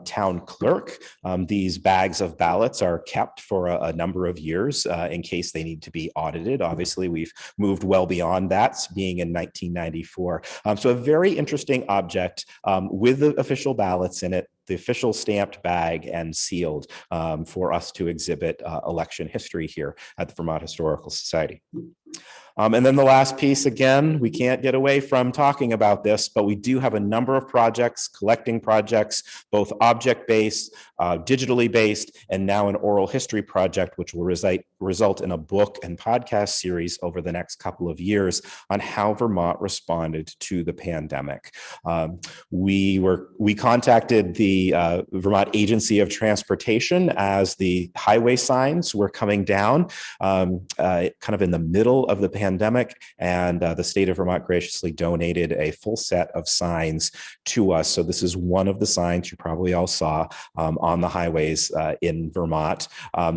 town clerk. These bags of ballots are kept for a number of years in case they need to be audited. Obviously, we've moved well beyond that, being in 1994. So a very interesting object with the official ballots in it, the official stamped bag and sealed for us to exhibit election history here at the Vermont Historical Society. And then the last piece, again, we can't get away from talking about this, but we do have a number of projects, collecting projects, both object-based, digitally based, and now an oral history project, which will result in a book and podcast series over the next couple of years on how Vermont responded to the pandemic. We contacted the Vermont Agency of Transportation as the highway signs were coming down kind of in the middle of the pandemic, and the state of Vermont graciously donated a full set of signs to us. So this is one of the signs you probably all saw on the highways in Vermont.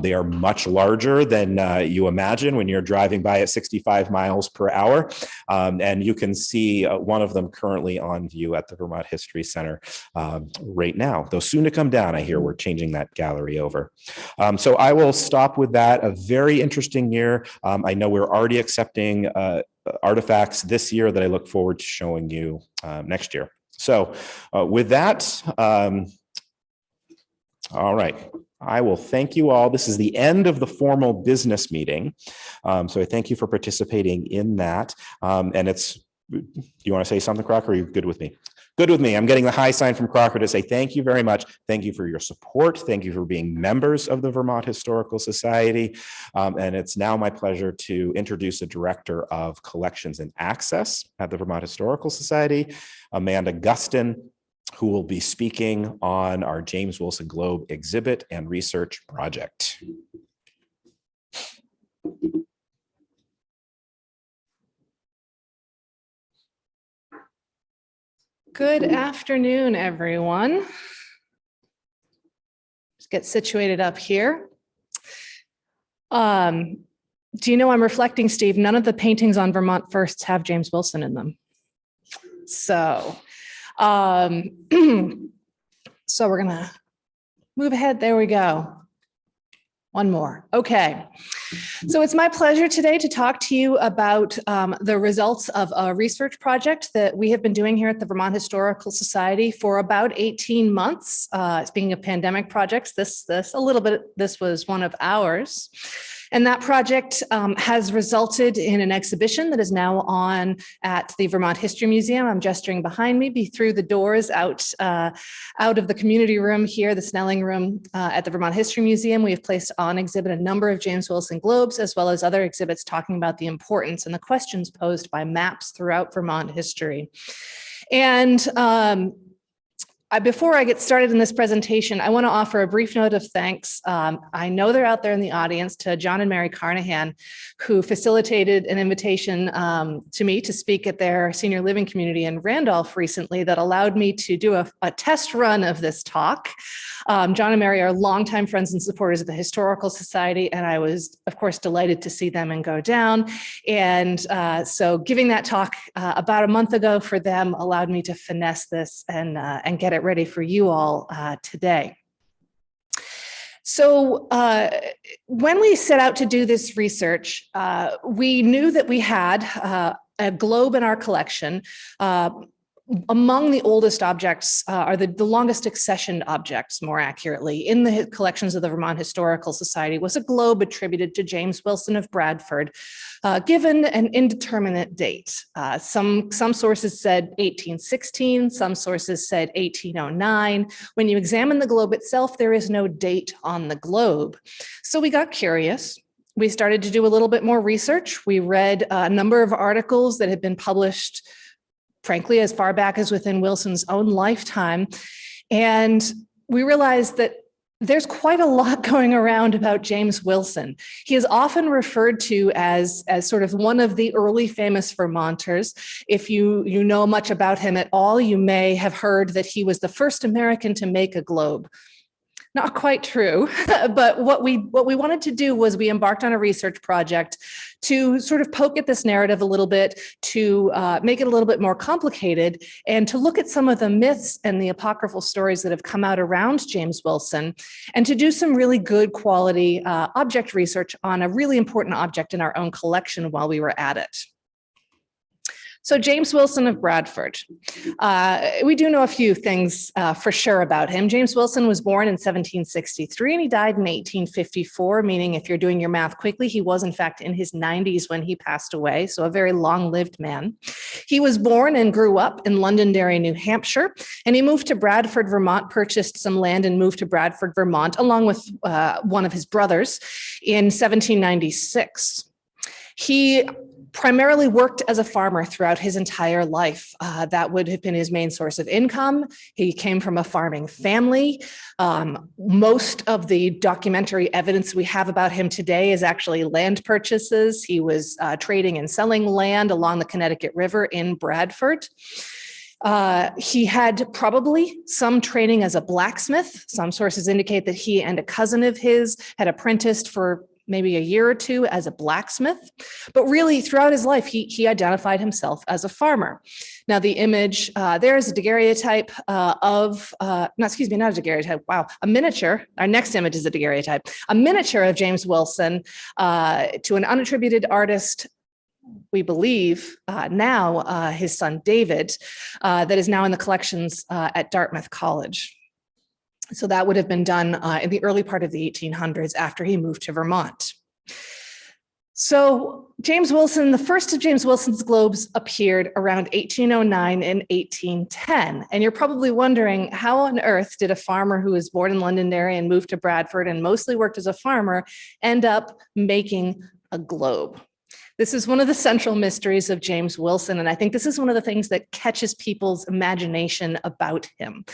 They are much larger than you imagine when you're driving by at 65 miles per hour. And you can see one of them currently on view at the Vermont History Center right now, though soon to come down. I hear we're changing that gallery over. So I will stop with that. A very interesting year. I know we're already accepting artifacts this year that I look forward to showing you next year. So with that, all right, I will thank you all. This is the end of the formal business meeting. So I thank you for participating in that. And it's, do you want to say something, Crocker? Or are you good with me? Good with me. I'm getting the high sign from Crocker to say thank you very much. Thank you for your support. Thank you for being members of the Vermont Historical Society. And it's now my pleasure to introduce the Director of Collections and Access at the Vermont Historical Society, Amanda Gustin, who will be speaking on our James Wilson Globe exhibit and research project. Good afternoon, everyone. Just get situated up here. Do you know, I'm reflecting, Steve, none of the paintings on Vermont Firsts have James Wilson in them. So, so we're gonna move ahead. There we go. One more. Okay. So it's my pleasure today to talk to you about the results of a research project that we have been doing here at the Vermont Historical Society for about 18 months. Speaking of pandemic projects, this was one of ours. And that project has resulted in an exhibition that is now on at the Vermont History Museum. I'm gesturing behind me, be through the doors out of the community room here, the Snelling room at the Vermont History Museum. We have placed on exhibit a number of James Wilson globes, as well as other exhibits talking about the importance and the questions posed by maps throughout Vermont history. And before I get started in this presentation, I want to offer a brief note of thanks. I know they're out there in the audience, to John and Mary Carnahan, who facilitated an invitation to me to speak at their senior living community in Randolph recently that allowed me to do a test run of this talk. John and Mary are longtime friends and supporters of the Historical Society, and I was, of course, delighted to see them and go down. And so giving that talk about a month ago for them allowed me to finesse this and get it ready for you all today. So when we set out to do this research, we knew that we had a globe in our collection. Among the oldest objects are the longest accessioned objects, more accurately, in the collections of the Vermont Historical Society was a globe attributed to James Wilson of Bradford, given an indeterminate date. Some sources said 1816, some sources said 1809. When you examine the globe itself, there is no date on the globe. So we got curious. We started to do a little bit more research. We read a number of articles that had been published, frankly, as far back as within Wilson's own lifetime. And we realized that there's quite a lot going around about James Wilson. He is often referred to as sort of one of the early famous Vermonters. If you know much about him at all, you may have heard that he was the first American to make a globe. Not quite true, but what we wanted to do was we embarked on a research project to sort of poke at this narrative a little bit, to make it a little bit more complicated, and to look at some of the myths and the apocryphal stories that have come out around James Wilson, and to do some really good quality object research on a really important object in our own collection while we were at it. So James Wilson of Bradford. We do know a few things for sure about him. James Wilson was born in 1763 and he died in 1854, meaning if you're doing your math quickly, he was in fact in his 90s when he passed away, so a very long-lived man. He was born and grew up in Londonderry, New Hampshire, and he moved to Bradford, Vermont, purchased some land and moved to Bradford, Vermont, along with one of his brothers in 1796. He primarily worked as a farmer throughout his entire life. That would have been his main source of income. He came from a farming family. Most of the documentary evidence we have about him today is actually land purchases. He was trading and selling land along the Connecticut River in Bradford. He had probably some training as a blacksmith. Some sources indicate that he and a cousin of his had apprenticed for maybe a year or two as a blacksmith, but really throughout his life, he identified himself as a farmer. Now the image, there is a daguerreotype a miniature. Our next image is a daguerreotype, a miniature of James Wilson to an unattributed artist, we believe now his son David, that is now in the collections at Dartmouth College. So that would have been done in the early part of the 1800s after he moved to Vermont. So James Wilson, the first of James Wilson's globes appeared around 1809 and 1810. And you're probably wondering, how on earth did a farmer who was born in Londonderry and moved to Bradford and mostly worked as a farmer end up making a globe? This is one of the central mysteries of James Wilson, and I think this is one of the things that catches people's imagination about him.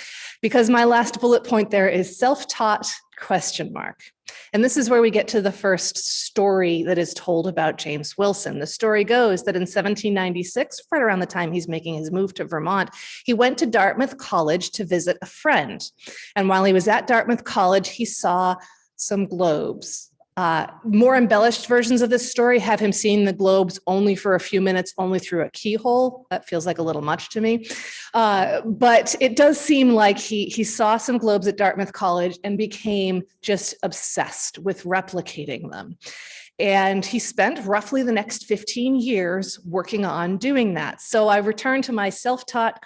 Because my last bullet point there is self-taught ? And this is where we get to the first story that is told about James Wilson. The story goes that in 1796, right around the time he's making his move to Vermont, he went to Dartmouth College to visit a friend. And while he was at Dartmouth College, he saw some globes. More embellished versions of this story have him seeing the globes only for a few minutes, only through a keyhole. That feels like a little much to me. But it does seem like he saw some globes at Dartmouth College and became just obsessed with replicating them. And he spent roughly the next 15 years working on doing that. So I return to my self-taught ?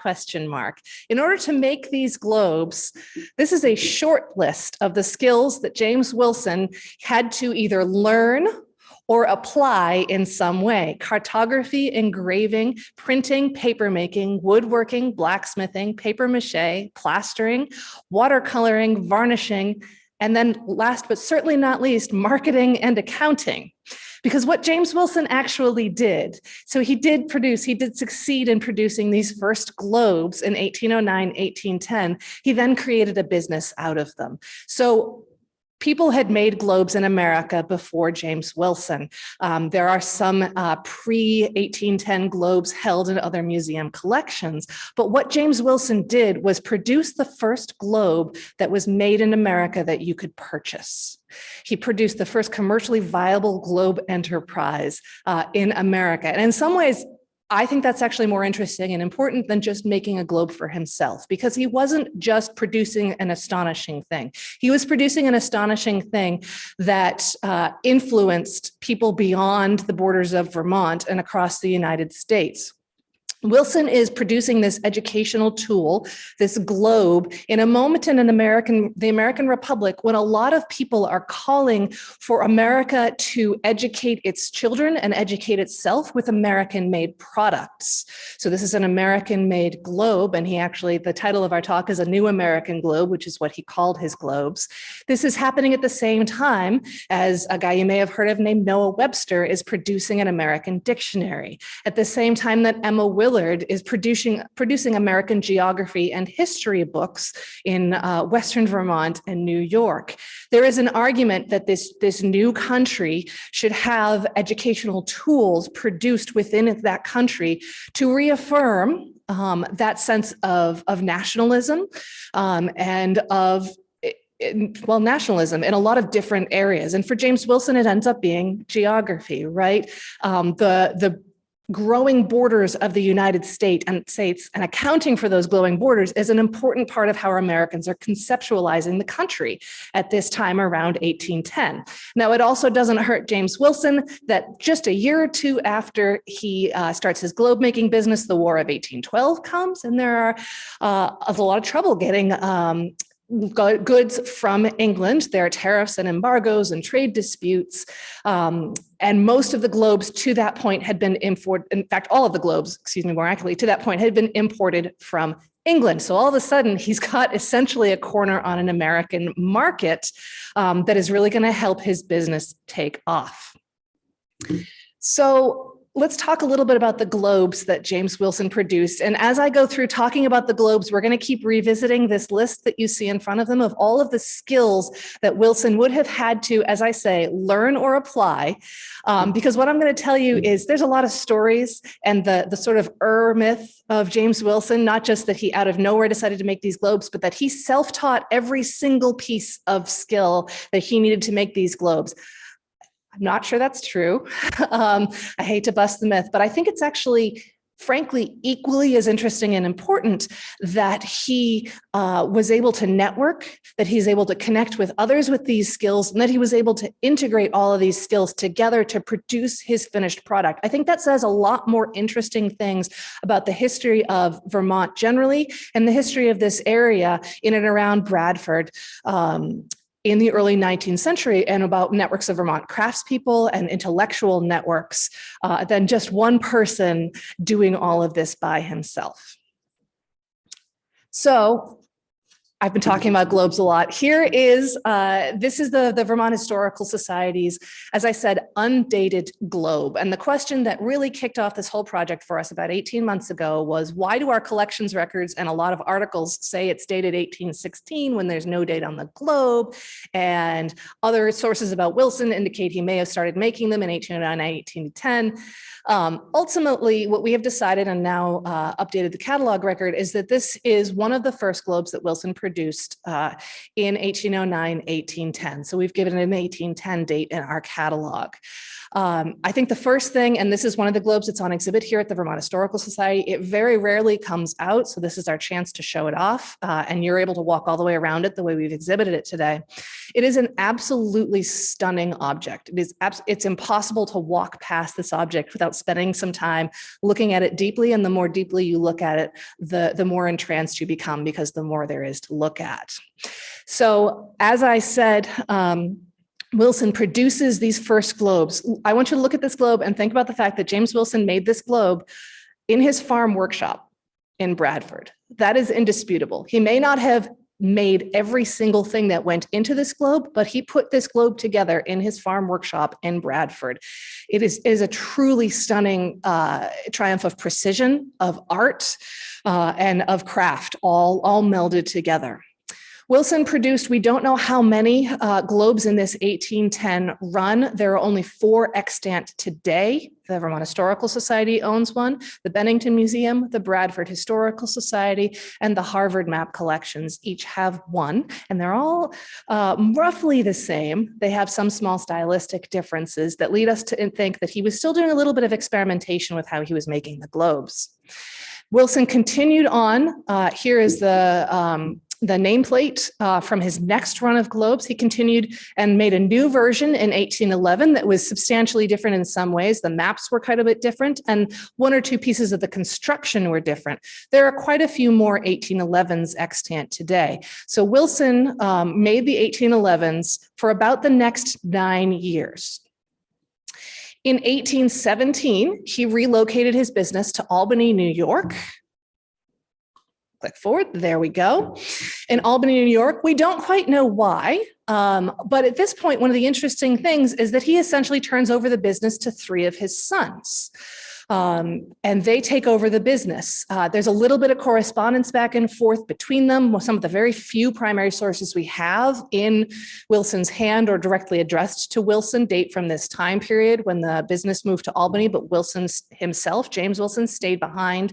In order to make these globes, this is a short list of the skills that James Wilson had to either learn or apply in some way: cartography, engraving, printing, papermaking, woodworking, blacksmithing, paper mache, plastering, watercoloring, varnishing, and then last but certainly not least, marketing and accounting. Because what James Wilson actually did, so he did succeed in producing these first globes in 1809, 1810. He then created a business out of them. So people had made globes in America before James Wilson. There are some pre-1810 globes held in other museum collections. But what James Wilson did was produce the first globe that was made in America that you could purchase. He produced the first commercially viable globe enterprise in America. And in some ways, I think that's actually more interesting and important than just making a globe for himself, because he wasn't just producing an astonishing thing. He was producing an astonishing thing that influenced people beyond the borders of Vermont and across the United States. Wilson is producing this educational tool, this globe, in a moment in the American Republic when a lot of people are calling for America to educate its children and educate itself with American-made products. So this is an American-made globe, and the title of our talk is A New American Globe, which is what he called his globes. This is happening at the same time as a guy you may have heard of named Noah Webster is producing an American dictionary. At the same time that Emma Willard is producing American geography and history books in Western Vermont and New York. There is an argument that this new country should have educational tools produced within that country to reaffirm that sense of nationalism and of nationalism in a lot of different areas. And for James Wilson, it ends up being geography, right? The growing borders of the United States and accounting for those growing borders is an important part of how Americans are conceptualizing the country at this time around 1810. Now, it also doesn't hurt James Wilson that just a year or two after he starts his globe making business, the War of 1812 comes, and there are a lot of trouble getting goods from England. There are tariffs and embargoes and trade disputes. And most of the globes to that point had been imported. In fact, all of the globes, more accurately, to that point had been imported from England. So all of a sudden, he's got essentially a corner on an American market that is really going to help his business take off. So let's talk a little bit about the globes that James Wilson produced. And as I go through talking about the globes, we're going to keep revisiting this list that you see in front of them of all of the skills that Wilson would have had to, as I say, learn or apply. Because what I'm going to tell you is there's a lot of stories and the sort of myth of James Wilson, not just that he out of nowhere decided to make these globes, but that he self-taught every single piece of skill that he needed to make these globes. I'm not sure that's true. I hate to bust the myth, but I think it's actually, frankly, equally as interesting and important that he was able to network, that he's able to connect with others with these skills, and that he was able to integrate all of these skills together to produce his finished product. I think that says a lot more interesting things about the history of Vermont generally and the history of this area in and around Bradford in the early 19th century, and about networks of Vermont craftspeople and intellectual networks than just one person doing all of this by himself. So I've been talking about globes a lot. Here is, this is the Vermont Historical Society's, as I said, undated globe. And the question that really kicked off this whole project for us about 18 months ago was, why do our collections records and a lot of articles say it's dated 1816 when there's no date on the globe? And other sources about Wilson indicate he may have started making them in 1809, 1810. Ultimately, what we have decided and now updated the catalog record is that this is one of the first globes that Wilson produced in 1809, 1810. So we've given it an 1810 date in our catalog. I think the first thing, and this is one of the globes that's on exhibit here at the Vermont Historical Society, it very rarely comes out. So this is our chance to show it off. And you're able to walk all the way around it the way we've exhibited it today. It is an absolutely stunning object. It's impossible to walk past this object without spending some time looking at it deeply. And the more deeply you look at it, the more entranced you become, because the more there is to look at. So as I said, Wilson produces these first globes. I want you to look at this globe and think about the fact that James Wilson made this globe in his farm workshop in Bradford. That is indisputable. He may not have made every single thing that went into this globe, but he put this globe together in his farm workshop in Bradford. It is a truly stunning triumph of precision, of art, and of craft, all melded together. Wilson produced, we don't know how many globes in this 1810 run. There are only 4 extant today. The Vermont Historical Society owns one, the Bennington Museum, the Bradford Historical Society, and the Harvard Map Collections each have one, and they're all roughly the same. They have some small stylistic differences that lead us to think that he was still doing a little bit of experimentation with how he was making the globes. Wilson continued on. Here is the nameplate from his next run of globes. He continued and made a new version in 1811 that was substantially different in some ways. The maps were quite a bit different, and 1 or 2 pieces of the construction were different. There are quite a few more 1811s extant today. So Wilson made the 1811s for about the next 9 years. In 1817, he relocated his business to Albany, New York. Click forward, there we go. In Albany, New York, we don't quite know why, but at this point, one of the interesting things is that he essentially turns over the business to 3 of his sons. And they take over the business. There's a little bit of correspondence back and forth between them. Some of the very few primary sources we have in Wilson's hand or directly addressed to Wilson date from this time period when the business moved to Albany, but Wilson himself, James Wilson, stayed behind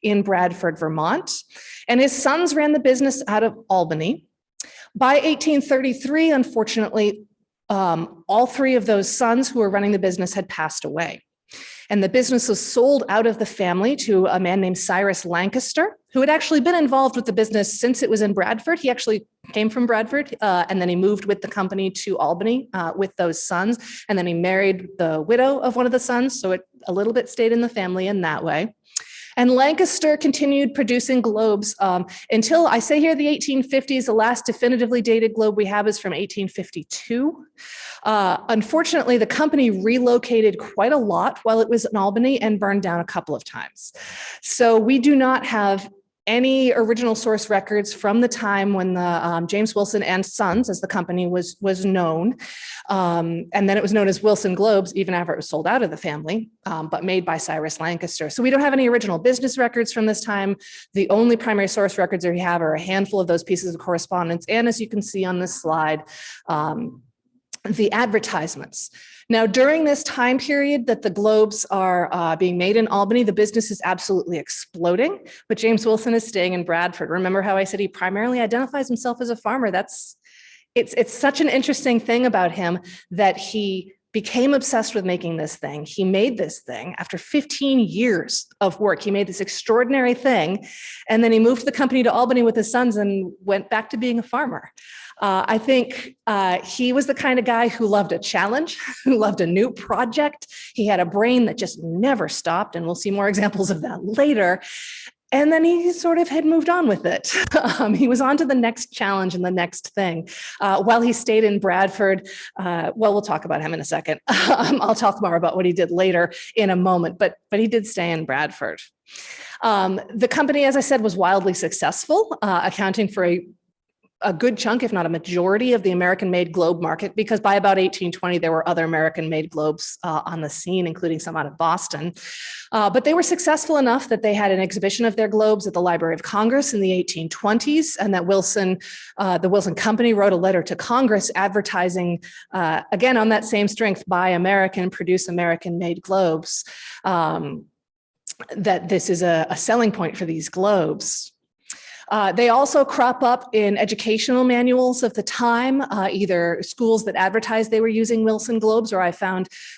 in Bradford, Vermont. And his sons ran the business out of Albany. By 1833, unfortunately, all 3 of those sons who were running the business had passed away. And the business was sold out of the family to a man named Cyrus Lancaster, who had actually been involved with the business since it was in Bradford. He actually came from Bradford, and then he moved with the company to Albany with those sons. And then he married the widow of one of the sons, so it a little bit stayed in the family in that way. And Lancaster continued producing globes until, I say here, the 1850s. The last definitively dated globe we have is from 1852. Unfortunately, the company relocated quite a lot while it was in Albany and burned down a couple of times. So we do not have any original source records from the time when the James Wilson and Sons, as the company was known, and then it was known as Wilson Globes, even after it was sold out of the family, but made by Cyrus Lancaster. So we don't have any original business records from this time. The only primary source records that we have are a handful of those pieces of correspondence, and as you can see on this slide, the advertisements. Now, during this time period that the globes are being made in Albany, the business is absolutely exploding, but James Wilson is staying in Bradford. Remember how I said he primarily identifies himself as a farmer? It's such an interesting thing about him that he became obsessed with making this thing. He made this thing after 15 years of work. He made this extraordinary thing, and then he moved the company to Albany with his sons and went back to being a farmer. I think he was the kind of guy who loved a challenge, who loved a new project. He had a brain that just never stopped, and we'll see more examples of that later. And then he sort of had moved on with it. He was on to the next challenge and the next thing. While he stayed in Bradford, well, we'll talk about him in a second. I'll talk more about what he did later in a moment, but he did stay in Bradford. The company, as I said, was wildly successful, accounting for a good chunk, if not a majority, of the American-made globe market, because by about 1820, there were other American-made globes on the scene, including some out of Boston. But they were successful enough that they had an exhibition of their globes at the Library of Congress in the 1820s, and that the Wilson Company wrote a letter to Congress advertising, again, on that same strength, buy American, produce American-made globes, that this is a selling point for these globes. They also crop up in educational manuals of the time, either schools that advertised they were using Wilson globes, or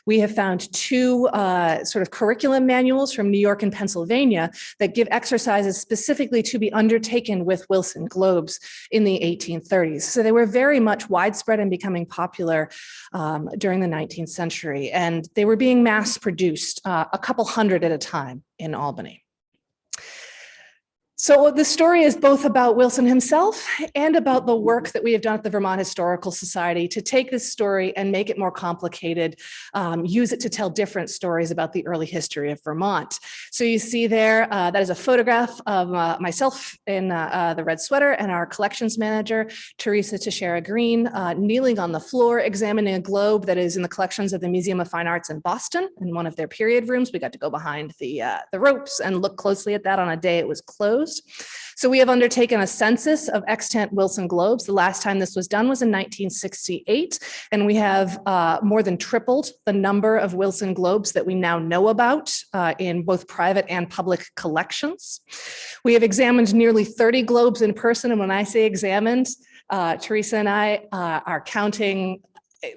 we have found 2 sort of curriculum manuals from New York and Pennsylvania that give exercises specifically to be undertaken with Wilson globes in the 1830s. So they were very much widespread and becoming popular during the 19th century, and they were being mass produced, a couple hundred at a time in Albany. So the story is both about Wilson himself and about the work that we have done at the Vermont Historical Society to take this story and make it more complicated, use it to tell different stories about the early history of Vermont. So you see there, that is a photograph of myself in the red sweater and our collections manager, Teresa Teixeira Green, kneeling on the floor, examining a globe that is in the collections of the Museum of Fine Arts in Boston in one of their period rooms. We got to go behind the ropes and look closely at that on a day it was closed. closed. So we have undertaken a census of extant Wilson globes. The last time this was done was in 1968, and we have more than tripled the number of Wilson globes that we now know about in both private and public collections. We have examined nearly 30 globes in person, and when I say examined, Teresa and I are counting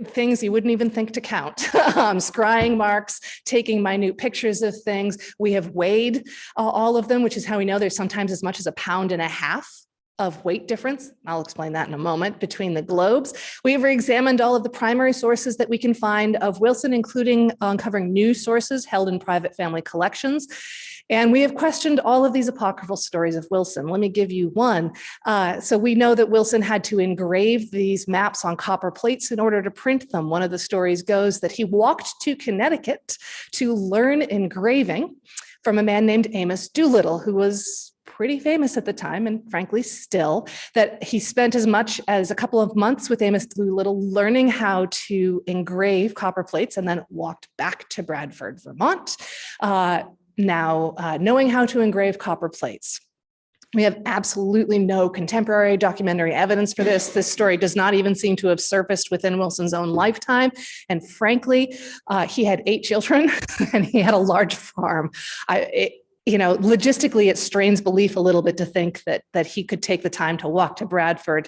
things you wouldn't even think to count. Scrying marks, taking minute pictures of things. We have weighed all of them, which is how we know there's sometimes as much as 1.5 pounds of weight difference. I'll explain that in a moment between the globes. We have examined all of the primary sources that we can find of Wilson, including uncovering new sources held in private family collections. And we have questioned all of these apocryphal stories of Wilson. Let me give you one. So we know that Wilson had to engrave these maps on copper plates in order to print them. One of the stories goes that he walked to Connecticut to learn engraving from a man named Amos Doolittle, who was pretty famous at the time, and frankly still, that he spent as much as a couple of months with Amos Doolittle learning how to engrave copper plates, and then walked back to Bradford, Vermont, knowing how to engrave copper plates. We have absolutely no contemporary documentary evidence for this. This story does not even seem to have surfaced within Wilson's own lifetime. And frankly, he had 8 children and he had a large farm. Logistically, it strains belief a little bit to think that he could take the time to walk to Bradford.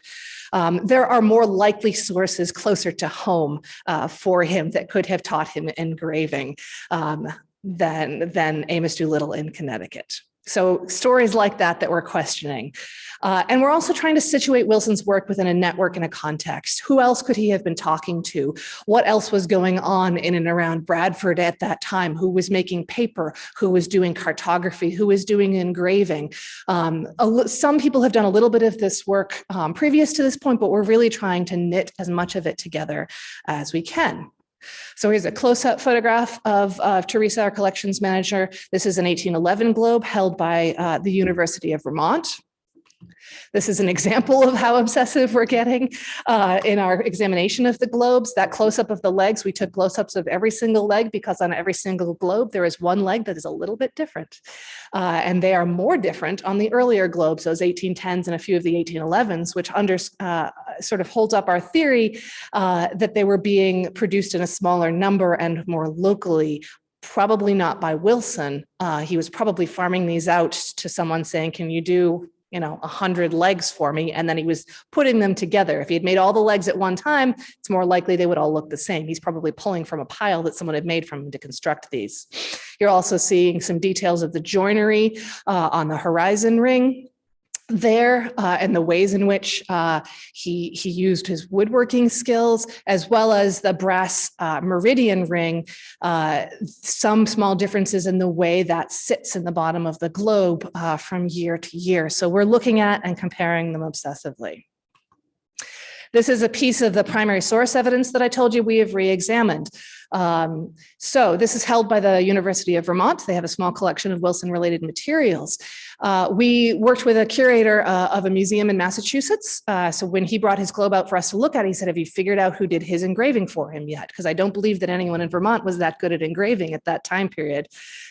There are more likely sources closer to home for him that could have taught him engraving than Amos Doolittle in Connecticut. So stories like that we're questioning. And we're also trying to situate Wilson's work within a network and a context. Who else could he have been talking to? What else was going on in and around Bradford at that time? Who was making paper? Who was doing cartography? Who was doing engraving? Some people have done a little bit of this work previous to this point, but we're really trying to knit as much of it together as we can. So here's a close-up photograph of Teresa, our collections manager. This is an 1811 globe held by the University of Vermont. This is an example of how obsessive we're getting in our examination of the globes. That close-up of the legs, we took close-ups of every single leg because on every single globe, there is one leg that is a little bit different. And they are more different on the earlier globes, those 1810s and a few of the 1811s, which sort of holds up our theory that they were being produced in a smaller number and more locally. Probably not by Wilson. He was probably farming these out to someone saying, can you do 100 legs for me? And then he was putting them together. If he had made all the legs at one time, it's more likely they would all look the same. He's probably pulling from a pile that someone had made from him to construct these. You're also seeing some details of the joinery on the horizon ring there and the ways in which he used his woodworking skills, as well as the brass meridian ring, some small differences in the way that sits in the bottom of the globe from year to year. So we're looking at and comparing them obsessively. This is a piece of the primary source evidence that I told you we have re-examined. So this is held by the University of Vermont. They have a small collection of Wilson-related materials. We worked with a curator of a museum in Massachusetts. So when he brought his globe out for us to look at, he said, have you figured out who did his engraving for him yet? Because I don't believe that anyone in Vermont was that good at engraving at that time period.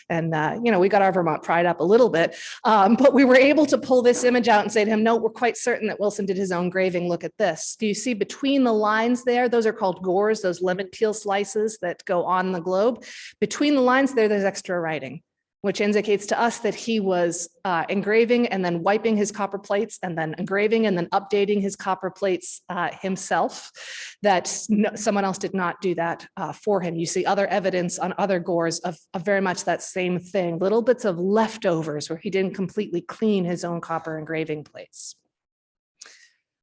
And, we got our Vermont pride up a little bit, but we were able to pull this image out and say to him, no, we're quite certain that Wilson did his own engraving. Look at this. Do you see between the lines there? Those are called gores, those lemon peel slices that go on the globe. Between the lines there's extra writing, which indicates to us that he was engraving and then wiping his copper plates and then engraving and then updating his copper plates himself, that someone else did not do that for him. You see other evidence on other gores of very much that same thing, little bits of leftovers where he didn't completely clean his own copper engraving plates.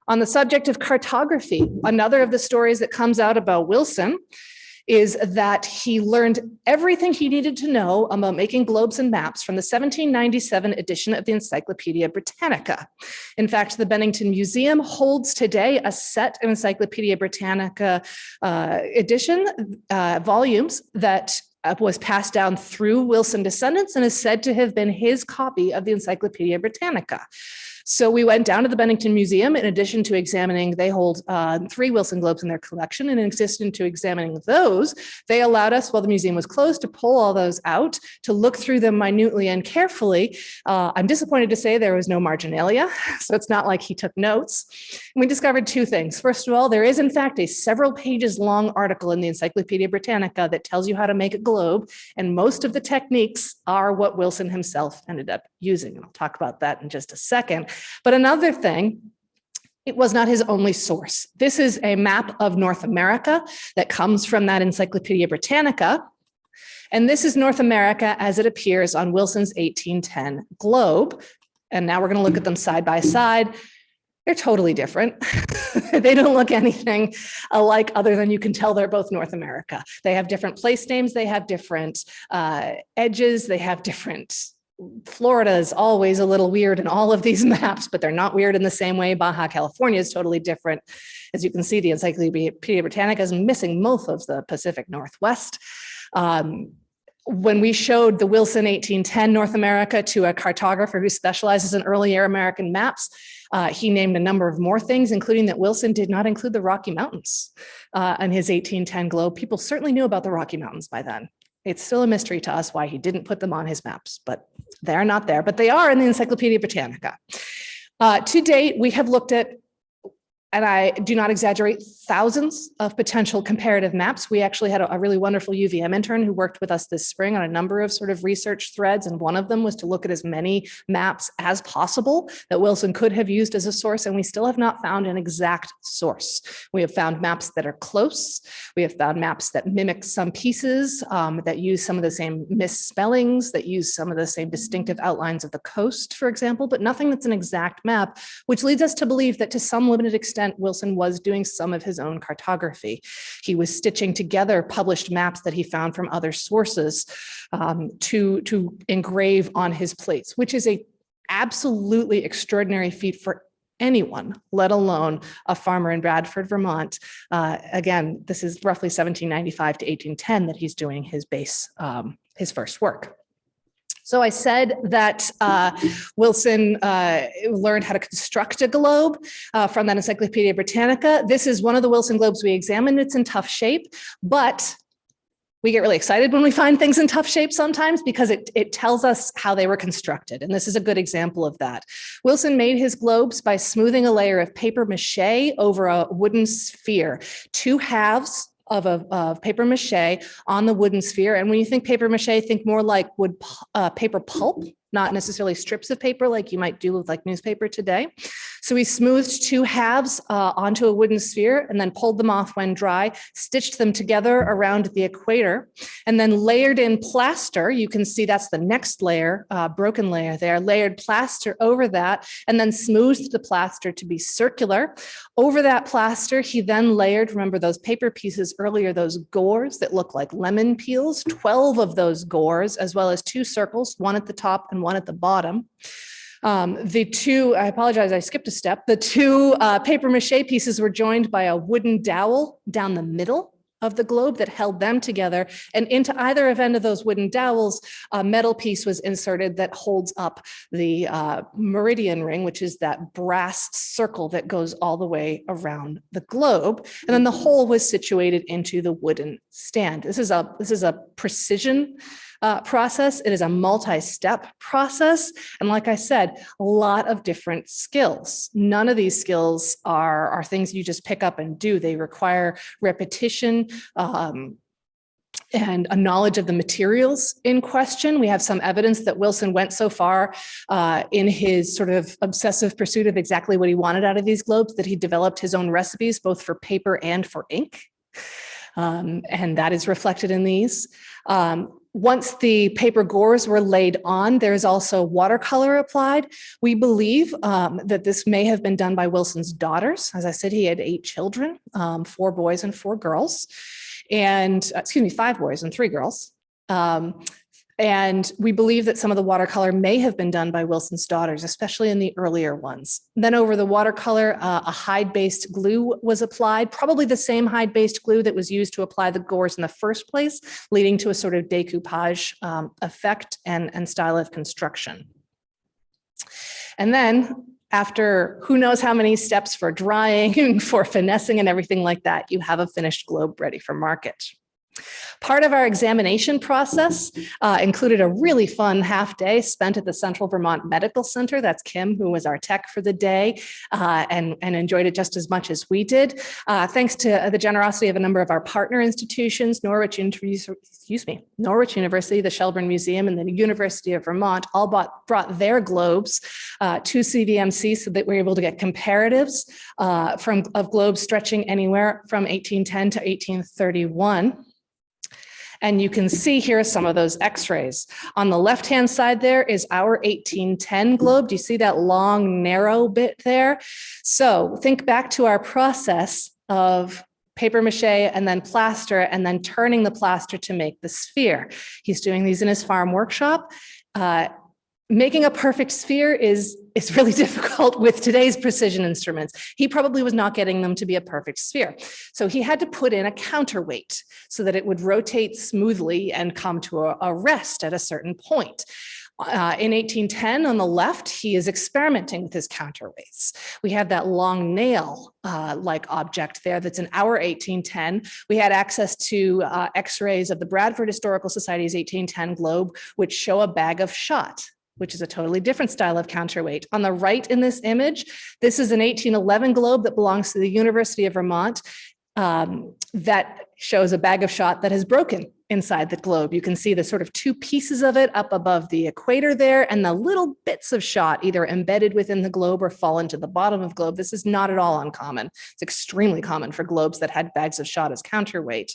On the subject of cartography, another of the stories that comes out about Wilson is that he learned everything he needed to know about making globes and maps from the 1797 edition of the Encyclopedia Britannica. In fact, the Bennington Museum holds today a set of Encyclopedia Britannica edition volumes that was passed down through Wilson descendants and is said to have been his copy of the Encyclopedia Britannica. So we went down to the Bennington Museum. In addition to examining, they hold 3 Wilson globes in their collection. And in addition to examining those, they allowed us, while the museum was closed, to pull all those out, to look through them minutely and carefully. I'm disappointed to say there was no marginalia, so it's not like he took notes. And we discovered 2 things. First of all, there is in fact a several pages long article in the Encyclopedia Britannica that tells you how to make a globe, and most of the techniques are what Wilson himself ended up using. And I'll talk about that in just a second. But another thing, it was not his only source. This is a map of North America that comes from that Encyclopedia Britannica. And this is North America as it appears on Wilson's 1810 globe. And now we're going to look at them side by side. They're totally different. They don't look anything alike, other than you can tell they're both North America. They have different place names. They have different edges. They have different. Florida is always a little weird in all of these maps, but they're not weird in the same way. Baja California is totally different. As you can see, the Encyclopedia Britannica is missing most of the Pacific Northwest. When we showed the Wilson 1810 North America to a cartographer who specializes in earlier American maps, he named a number of more things, including that Wilson did not include the Rocky Mountains in his 1810 globe. People certainly knew about the Rocky Mountains by then. It's still a mystery to us why he didn't put them on his maps, but they're not there, but they are in the Encyclopedia Britannica. To date, we have looked at, and I do not exaggerate, thousands of potential comparative maps. We actually had a really wonderful UVM intern who worked with us this spring on a number of sort of research threads. And one of them was to look at as many maps as possible that Wilson could have used as a source. And we still have not found an exact source. We have found maps that are close. We have found maps that mimic some pieces, that use some of the same misspellings, that use some of the same distinctive outlines of the coast, for example, but nothing that's an exact map, which leads us to believe that to some limited extent, Wilson was doing some of his own cartography. He was stitching together published maps that he found from other sources to engrave on his plates, which is a absolutely extraordinary feat for anyone, let alone a farmer in Bradford, Vermont. Again, this is roughly 1795 to 1810 that he's doing his base, his first work. So I said that Wilson learned how to construct a globe from that Encyclopedia Britannica. This is one of the Wilson globes we examined. It's in tough shape, but we get really excited when we find things in tough shape sometimes because it tells us how they were constructed. And this is a good example of that. Wilson made his globes by smoothing a layer of paper mache over a wooden sphere, 2 halves of paper mache on the wooden sphere. And when you think paper mache, think more like paper pulp, not necessarily strips of paper like you might do with like newspaper today. So we smoothed 2 halves onto a wooden sphere and then pulled them off when dry, stitched them together around the equator, and then layered in plaster. You can see that's the next layer, broken layer there, layered plaster over that, and then smoothed the plaster to be circular. Over that plaster, he then layered, remember those paper pieces earlier, those gores that look like lemon peels, 12 of those gores, as well as 2 circles, one at the top and one at the bottom. The 2, I apologize, I skipped a step. The 2 paper mache pieces were joined by a wooden dowel down the middle of the globe that held them together. And into either end of those wooden dowels, a metal piece was inserted that holds up the meridian ring, which is that brass circle that goes all the way around the globe. And then the whole was situated into the wooden stand. This is a precision process. It is a multi-step process. And like I said, a lot of different skills. None of these skills are things you just pick up and do. They require repetition and a knowledge of the materials in question. We have some evidence that Wilson went so far in his sort of obsessive pursuit of exactly what he wanted out of these globes that he developed his own recipes, both for paper and for ink. And that is reflected in these. Once the paper gores were laid on, there's also watercolor applied. We believe that this may have been done by Wilson's daughters. As I said, he had 8 children, 4 boys and 4 girls, and 5 boys and 3 girls. And we believe that some of the watercolor may have been done by Wilson's daughters, especially in the earlier ones. Then over the watercolor, a hide-based glue was applied, probably the same hide-based glue that was used to apply the gores in the first place, leading to a sort of decoupage effect and style of construction. And then After who knows how many steps for drying and for finessing and everything like that, you have a finished globe ready for market. Part of our examination process included a really fun half day spent at the Central Vermont Medical Center. That's Kim, who was our tech for the day, and enjoyed it just as much as we did. Thanks to the generosity of a number of our partner institutions, Norwich University, the Shelburne Museum, and the University of Vermont, all brought their globes to CVMC so that we were able to get comparatives of globes stretching anywhere from 1810 to 1831. And you can see here some of those x-rays. On the left-hand side there is our 1810 globe. Do you see that long, narrow bit there? So think back to our process of paper mache and then plaster and then turning the plaster to make the sphere. He's doing these in his farm workshop. Making a perfect sphere is really difficult with today's precision instruments. He probably was not getting them to be a perfect sphere. So he had to put in a counterweight so that it would rotate smoothly and come to a rest at a certain point. In 1810 on the left, he is experimenting with his counterweights. We have that long nail like object there that's in our 1810. We had access to x-rays of the Bradford Historical Society's 1810 globe, which show a bag of shot, which is a totally different style of counterweight. On the right in this image, this is an 1811 globe that belongs to the University of Vermont that shows a bag of shot that has broken inside the globe. You can see the sort of two pieces of it up above the equator there, and the little bits of shot either embedded within the globe or fall into the bottom of the globe. This is not at all uncommon. It's extremely common for globes that had bags of shot as counterweight.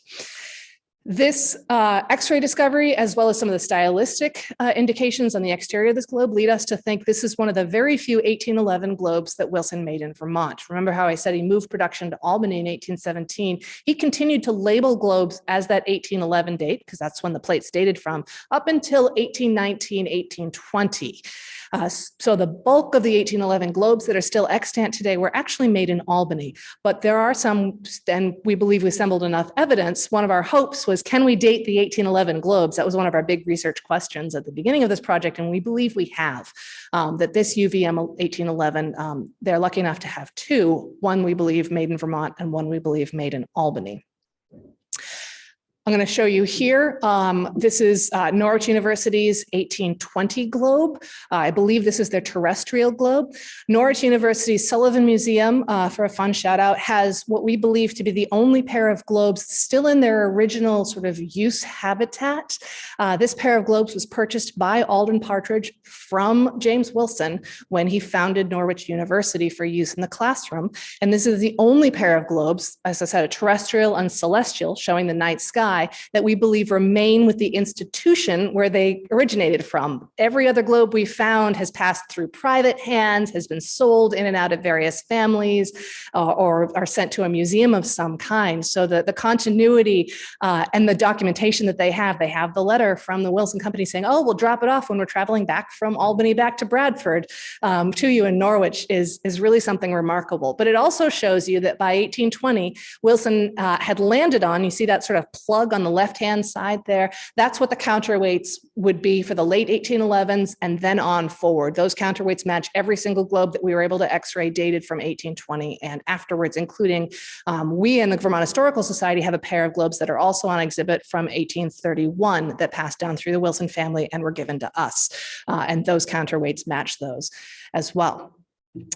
This X-ray discovery, as well as some of the stylistic indications on the exterior of this globe, lead us to think this is one of the very few 1811 globes that Wilson made in Vermont. Remember how I said he moved production to Albany in 1817? He continued to label globes as that 1811 date, because that's when the plate's dated from, up until 1819, 1820. So the bulk of the 1811 globes that are still extant today were actually made in Albany, but there are some, and we believe we assembled enough evidence. One of our hopes was, can we date the 1811 globes? That was one of our big research questions at the beginning of this project, and we believe we have, that this UVM 1811, they're lucky enough to have two, one we believe made in Vermont and one we believe made in Albany. I'm going to show you here. This is Norwich University's 1820 globe. I believe this is their terrestrial globe. Norwich University's Sullivan Museum, for a fun shout out, has what we believe to be the only pair of globes still in their original sort of use habitat. This pair of globes was purchased by Alden Partridge from James Wilson when he founded Norwich University for use in the classroom. And this is the only pair of globes, as I said, a terrestrial and celestial, showing the night sky, that we believe remain with the institution where they originated from. Every other globe we found has passed through private hands, has been sold in and out of various families, or are sent to a museum of some kind. So the continuity and the documentation that they have the letter from the Wilson Company saying, oh, we'll drop it off when we're traveling back from Albany back to Bradford to you in Norwich is really something remarkable. But it also shows you that by 1820, Wilson had landed on, you see that sort of plug on the left-hand side there, that's what the counterweights would be for the late 1811s and then on forward. Those counterweights match every single globe that we were able to X-ray dated from 1820 and afterwards, including we and the Vermont Historical Society have a pair of globes that are also on exhibit from 1831 that passed down through the Wilson family and were given to us. And those counterweights match those as well.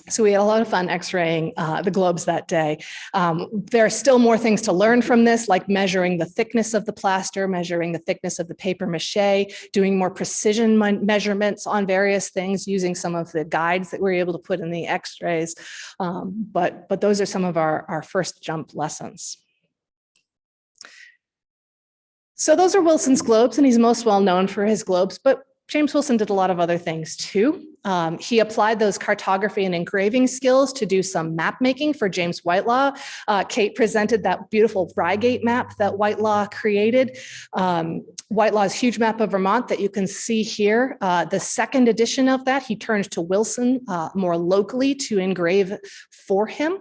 So we had a lot of fun X-raying the globes that day. There are still more things to learn from this, like measuring the thickness of the plaster, measuring the thickness of the paper mache, doing more precision measurements on various things, using some of the guides that we're able to put in the X-rays. But those are some of our first jump lessons. So those are Wilson's globes, and he's most well known for his globes, but James Wilson did a lot of other things too. He applied those cartography and engraving skills to do some map making for James Whitelaw. Kate presented that beautiful Reigate map that Whitelaw created. Whitelaw's huge map of Vermont that you can see here. The second edition of that, he turned to Wilson more locally to engrave for him.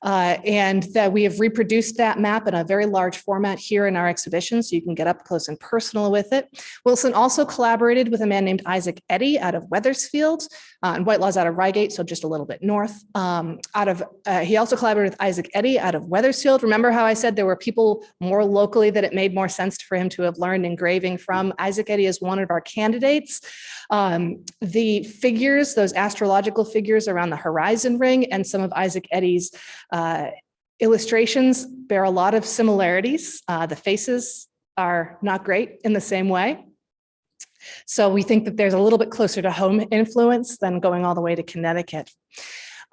And that we have reproduced that map in a very large format here in our exhibition, so you can get up close and personal with it. Wilson also collaborated with a man named Isaac Eddy out of Wethersfield. and Whitelaw's out of Reigate, so just a little bit north. He also collaborated with Isaac Eddy out of Wethersfield. Remember how I said there were people more locally that it made more sense for him to have learned engraving from? Isaac Eddy is one of our candidates. The figures, those astrological figures around the horizon ring, and some of Isaac Eddy's illustrations bear a lot of similarities. The faces are not great in the same way. So we think that there's a little bit closer to home influence than going all the way to Connecticut.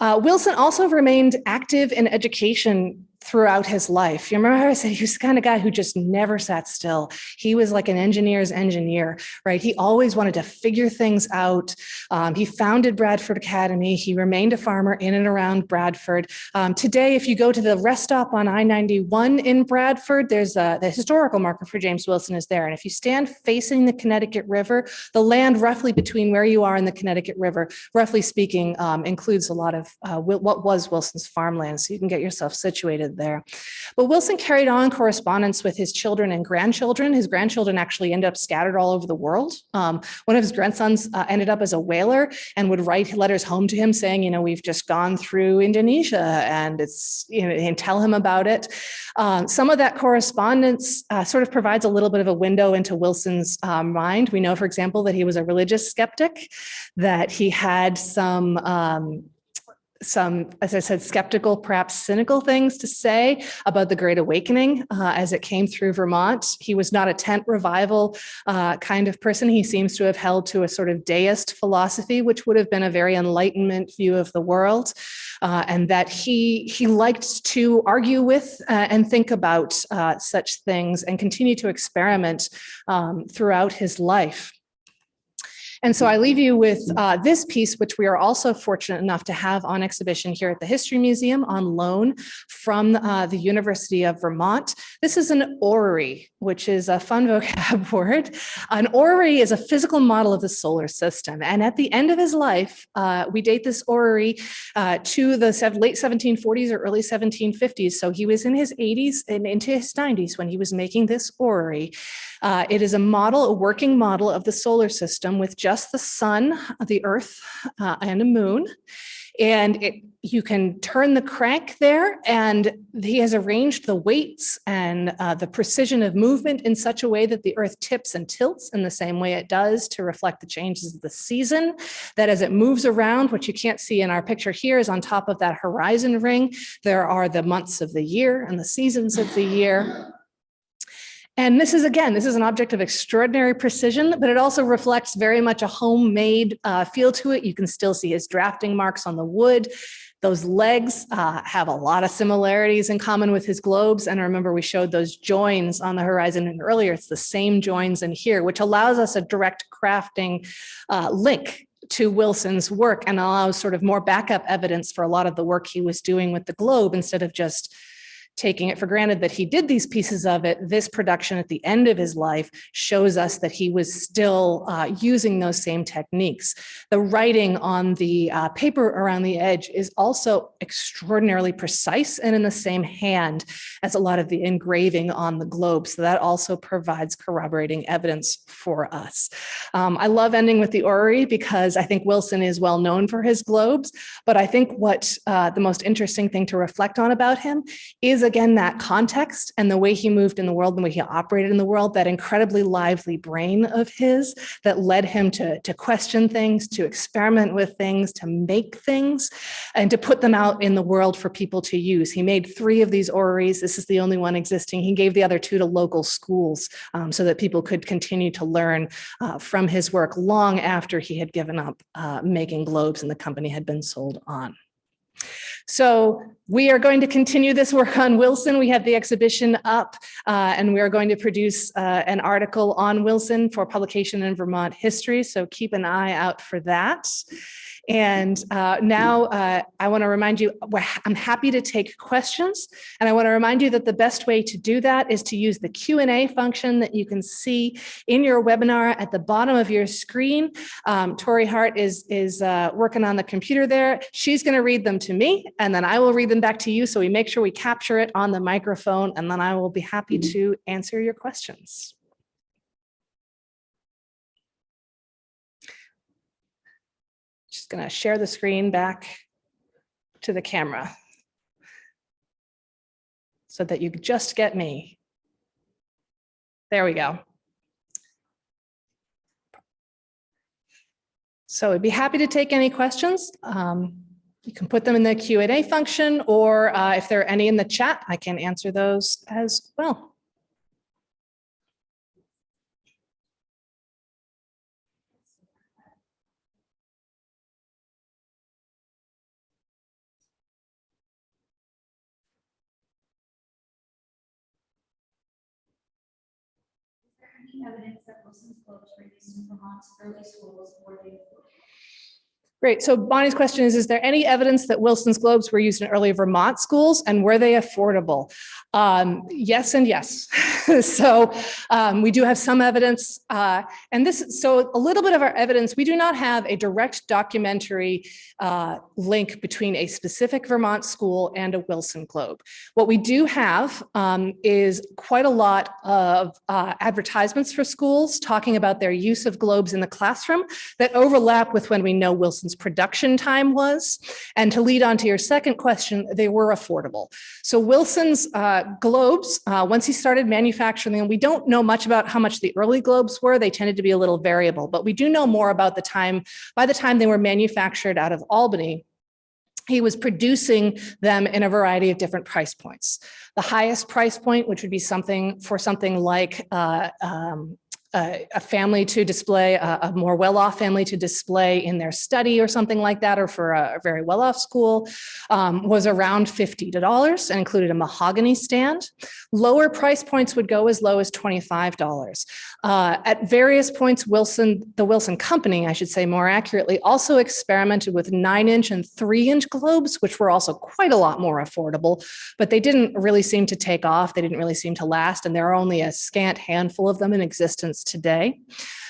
Wilson also remained active in education throughout his life. You remember how I said he was the kind of guy who just never sat still. He was like an engineer's engineer, right? He always wanted to figure things out. He founded Bradford Academy. He remained a farmer in and around Bradford. Today, if you go to the rest stop on I-91 in Bradford, there's the historical marker for James Wilson is there. And if you stand facing the Connecticut River, the land roughly between where you are and the Connecticut River, roughly speaking, includes a lot of what was Wilson's farmland. So you can get yourself situated there. But Wilson carried on correspondence with his children and grandchildren. His grandchildren actually ended up scattered all over the world. One of his grandsons ended up as a whaler and would write letters home to him saying, you know, we've just gone through Indonesia and it's, you know, and tell him about it. Some of that correspondence sort of provides a little bit of a window into Wilson's mind. We know, for example, that he was a religious skeptic, that he had some, as I said, skeptical, perhaps cynical things to say about the Great Awakening as it came through Vermont. He was not a tent revival kind of person. He seems to have held to a sort of deist philosophy, which would have been a very Enlightenment view of the world, and that he liked to argue with and think about such things and continue to experiment throughout his life. And so I leave you with this piece, which we are also fortunate enough to have on exhibition here at the History Museum on loan from the University of Vermont. This is an orrery, which is a fun vocab word. An orrery is a physical model of the solar system. And at the end of his life, we date this orrery to the late 1740s or early 1750s. So he was in his 80s and into his 90s when he was making this orrery. It is a model, a working model of the solar system with just the sun, the earth, and a moon. And you can turn the crank there, and he has arranged the weights and the precision of movement in such a way that the earth tips and tilts in the same way it does to reflect the changes of the season. That as it moves around, what you can't see in our picture here is on top of that horizon ring, there are the months of the year and the seasons of the year. And this is, again, this is an object of extraordinary precision, but it also reflects very much a homemade feel to it. You can still see his drafting marks on the wood. Those legs have a lot of similarities in common with his globes. And remember, we showed those joins on the horizon and earlier. It's the same joins in here, which allows us a direct crafting link to Wilson's work and allows sort of more backup evidence for a lot of the work he was doing with the globe instead of just taking it for granted that he did these pieces of it. This production at the end of his life shows us that he was still using those same techniques. The writing on the paper around the edge is also extraordinarily precise and in the same hand as a lot of the engraving on the globe. So that also provides corroborating evidence for us. I love ending with the orrery because I think Wilson is well known for his globes, but I think what the most interesting thing to reflect on about him is, again, that context and the way he moved in the world and the way he operated in the world, that incredibly lively brain of his that led him to question things, to experiment with things, to make things, and to put them out in the world for people to use. He made 3 of these orreries. This is the only one existing. He gave the other 2 to local schools so that people could continue to learn from his work long after he had given up making globes and the company had been sold on. So we are going to continue this work on Wilson. We have the exhibition up and we are going to produce an article on Wilson for publication in Vermont History. So keep an eye out for that. And now I want to remind you, I'm happy to take questions. And I want to remind you that the best way to do that is to use the Q&A function that you can see in your webinar at the bottom of your screen. Tori Hart is working on the computer there. She's going to read them to me, and then I will read them back to you. So we make sure we capture it on the microphone, and then I will be happy to answer your questions. just going to share the screen back to the camera so that you just get me. There we go. So I'd be happy to take any questions. You can put them in the Q&A function, or if there are any in the chat, I can answer those as well. Evidence that Wilson's globes were used in Vermont's early schools or they Great. So Bonnie's question is there any evidence that Wilson's globes were used in early Vermont schools, and were they affordable? Yes and yes. So we do have some evidence. So a little bit of our evidence, we do not have a direct documentary link between a specific Vermont school and a Wilson globe. What we do have is quite a lot of advertisements for schools talking about their use of globes in the classroom that overlap with when we know Wilson's production time was. And to lead on to your second question, they were affordable. So Wilson's globes, once he started manufacturing them, we don't know much about how much the early globes were. They tended to be a little variable, but we do know more about the time. By the time they were manufactured out of Albany, he was producing them in a variety of different price points. The highest price point, which would be something like a family to display, a more well-off family to display in their study or something like that, or for a very well-off school, was around $50 and included a mahogany stand. Lower price points would go as low as $25. At various points, the Wilson Company, I should say more accurately, also experimented with 9-inch and 3-inch globes, which were also quite a lot more affordable, but they didn't really seem to take off. They didn't really seem to last, and there are only a scant handful of them in existence today.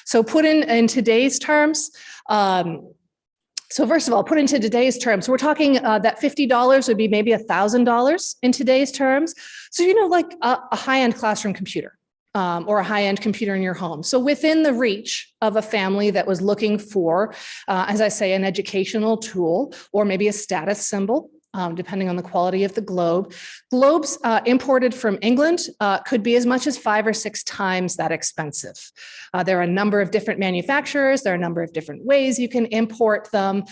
So put in today's terms, so first of all, put into today's terms, we're talking that $50 would be maybe $1,000 in today's terms. So, like a high-end classroom computer or a high-end computer in your home. So within the reach of a family that was looking for, as I say, an educational tool or maybe a status symbol, depending on the quality of the globe. Globes imported from England could be as much as 5 or 6 times that expensive. There are a number of different manufacturers. There are a number of different ways you can import them.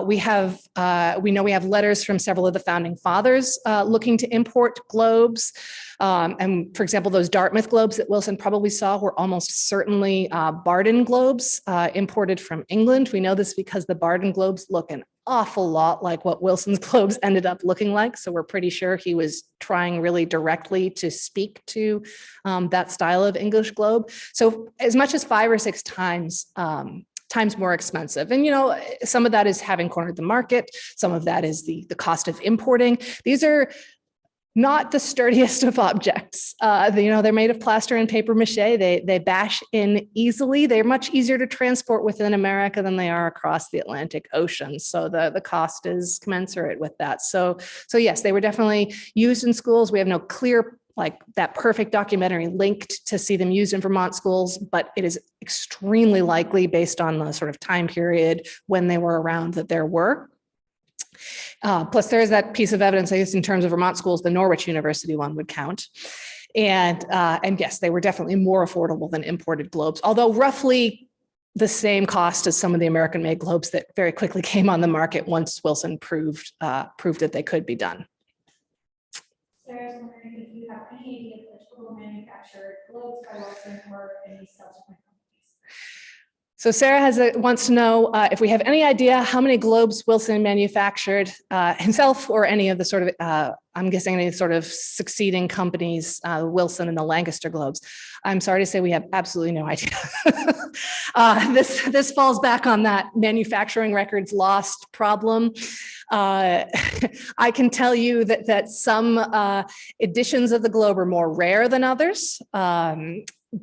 We know we have letters from several of the founding fathers looking to import globes. And for example, those Dartmouth globes that Wilson probably saw were almost certainly Barden globes imported from England. We know this because the Barden globes look an awful lot like what Wilson's globes ended up looking like. So we're pretty sure he was trying really directly to speak to that style of English globe. So as much as 5 or 6 times more expensive. And, some of that is having cornered the market. Some of that is the cost of importing. These are not the sturdiest of objects. They're made of plaster and paper mache. They bash in easily. They're much easier to transport within America than they are across the Atlantic Ocean. So the cost is commensurate with that. So yes, they were definitely used in schools. We have no clear, that perfect documentary linked to see them used in Vermont schools, but it is extremely likely based on the sort of time period when they were around that there were. Plus there is that piece of evidence, I guess, in terms of Vermont schools, the Norwich University one would count. And yes, they were definitely more affordable than imported globes, although roughly the same cost as some of the American-made globes that very quickly came on the market once Wilson proved that they could be done. Sarah's wondering if you have any idea of the total manufactured globes by Wilson or any subsequent companies. So Sarah wants to know if we have any idea how many globes Wilson manufactured himself or any of the sort of, I'm guessing any sort of succeeding companies, Wilson and the Lancaster globes. I'm sorry to say we have absolutely no idea. This falls back on that manufacturing records lost problem. I can tell you that some editions of the globe are more rare than others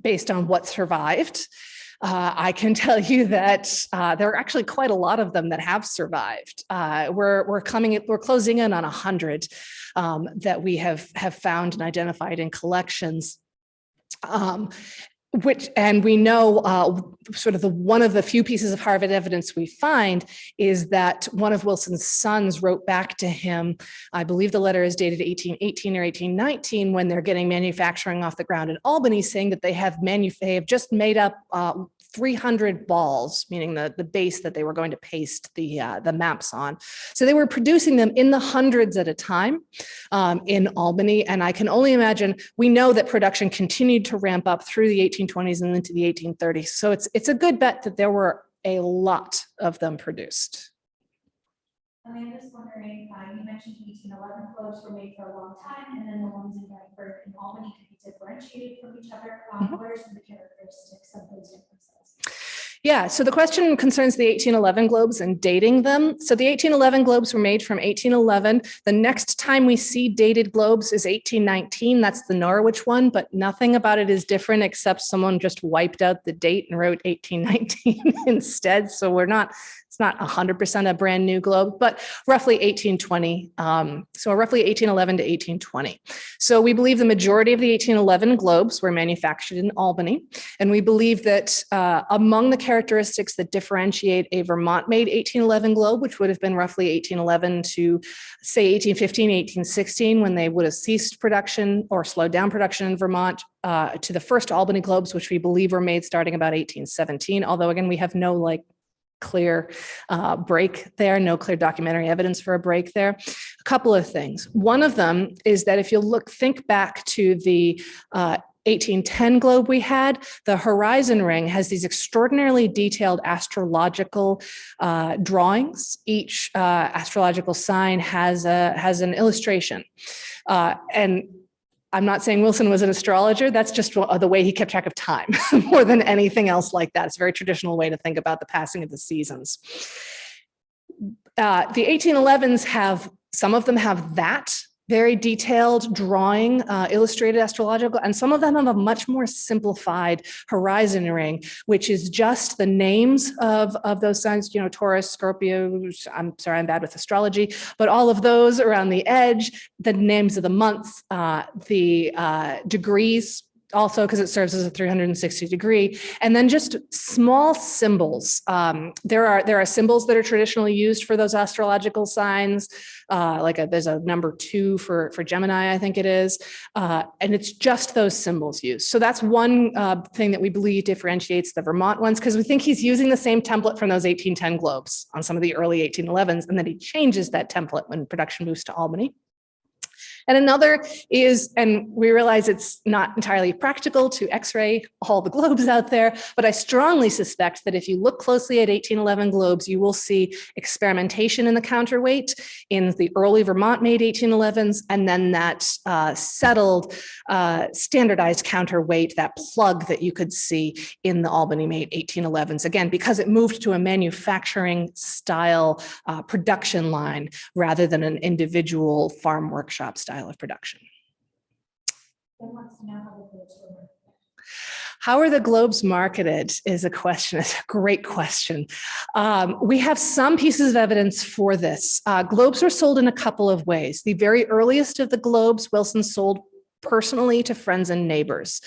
based on what survived. I can tell you that there are actually quite a lot of them that have survived. We're closing in on 100 that we have found and identified in collections. and we know sort of one of the few pieces of Harvard evidence we find is that one of Wilson's sons wrote back to him. I believe the letter is dated 1818 or 1819 when they're getting manufacturing off the ground in Albany, saying that they have just made up 300 balls, meaning the base that they were going to paste the maps on. So they were producing them in the hundreds at a time in Albany. And I can only imagine, we know that production continued to ramp up through the 1820s and into the 1830s. So it's a good bet that there were a lot of them produced. I'm just wondering, you mentioned 1811 globes were made for a long time, and then the ones in Frankfurt and Albany could be differentiated from each other. What are some of the characteristics of those differences? Yeah, so the question concerns the 1811 globes and dating them. So the 1811 globes were made from 1811. The next time we see dated globes is 1819. That's the Norwich one, but nothing about it is different except someone just wiped out the date and wrote 1819 instead. So it's not 100% a brand new globe, but roughly 1820. So roughly 1811 to 1820. So we believe the majority of the 1811 globes were manufactured in Albany. And we believe that among the characteristics that differentiate a Vermont-made 1811 globe, which would have been roughly 1811 to say 1815, 1816, when they would have ceased production or slowed down production in Vermont, to the first Albany globes, which we believe were made starting about 1817. Although again, we have no clear break there, no clear documentary evidence for a break there. A couple of things. One of them is that if you think back to the 1810 globe we had, the horizon ring has these extraordinarily detailed astrological drawings. Each astrological sign has an illustration. And I'm not saying Wilson was an astrologer. That's just the way he kept track of time more than anything else like that. It's a very traditional way to think about the passing of the seasons. The 1811s some of them have that very detailed drawing, illustrated astrological, and some of them have a much more simplified horizon ring, which is just the names of those signs, Taurus, Scorpio, I'm sorry, I'm bad with astrology, but all of those around the edge, the names of the months, the degrees, also because it serves as a 360 degree, and then just small symbols. There are symbols that are traditionally used for those astrological signs, there's a number 2 for Gemini, I think it is, and it's just those symbols used. So that's one thing that we believe differentiates the Vermont ones, because we think he's using the same template from those 1810 globes on some of the early 1811s, and then he changes that template when production moves to Albany. And another is, and we realize it's not entirely practical to X-ray all the globes out there, but I strongly suspect that if you look closely at 1811 globes, you will see experimentation in the counterweight in the early Vermont-made 1811s, and then that settled, standardized counterweight, that plug that you could see in the Albany-made 1811s. Again, because it moved to a manufacturing style production line rather than an individual farm workshop style of production. How are the globes marketed is a question. It's a great question. We have some pieces of evidence for this. Globes were sold in a couple of ways. The very earliest of the globes, Wilson sold personally to friends and neighbors.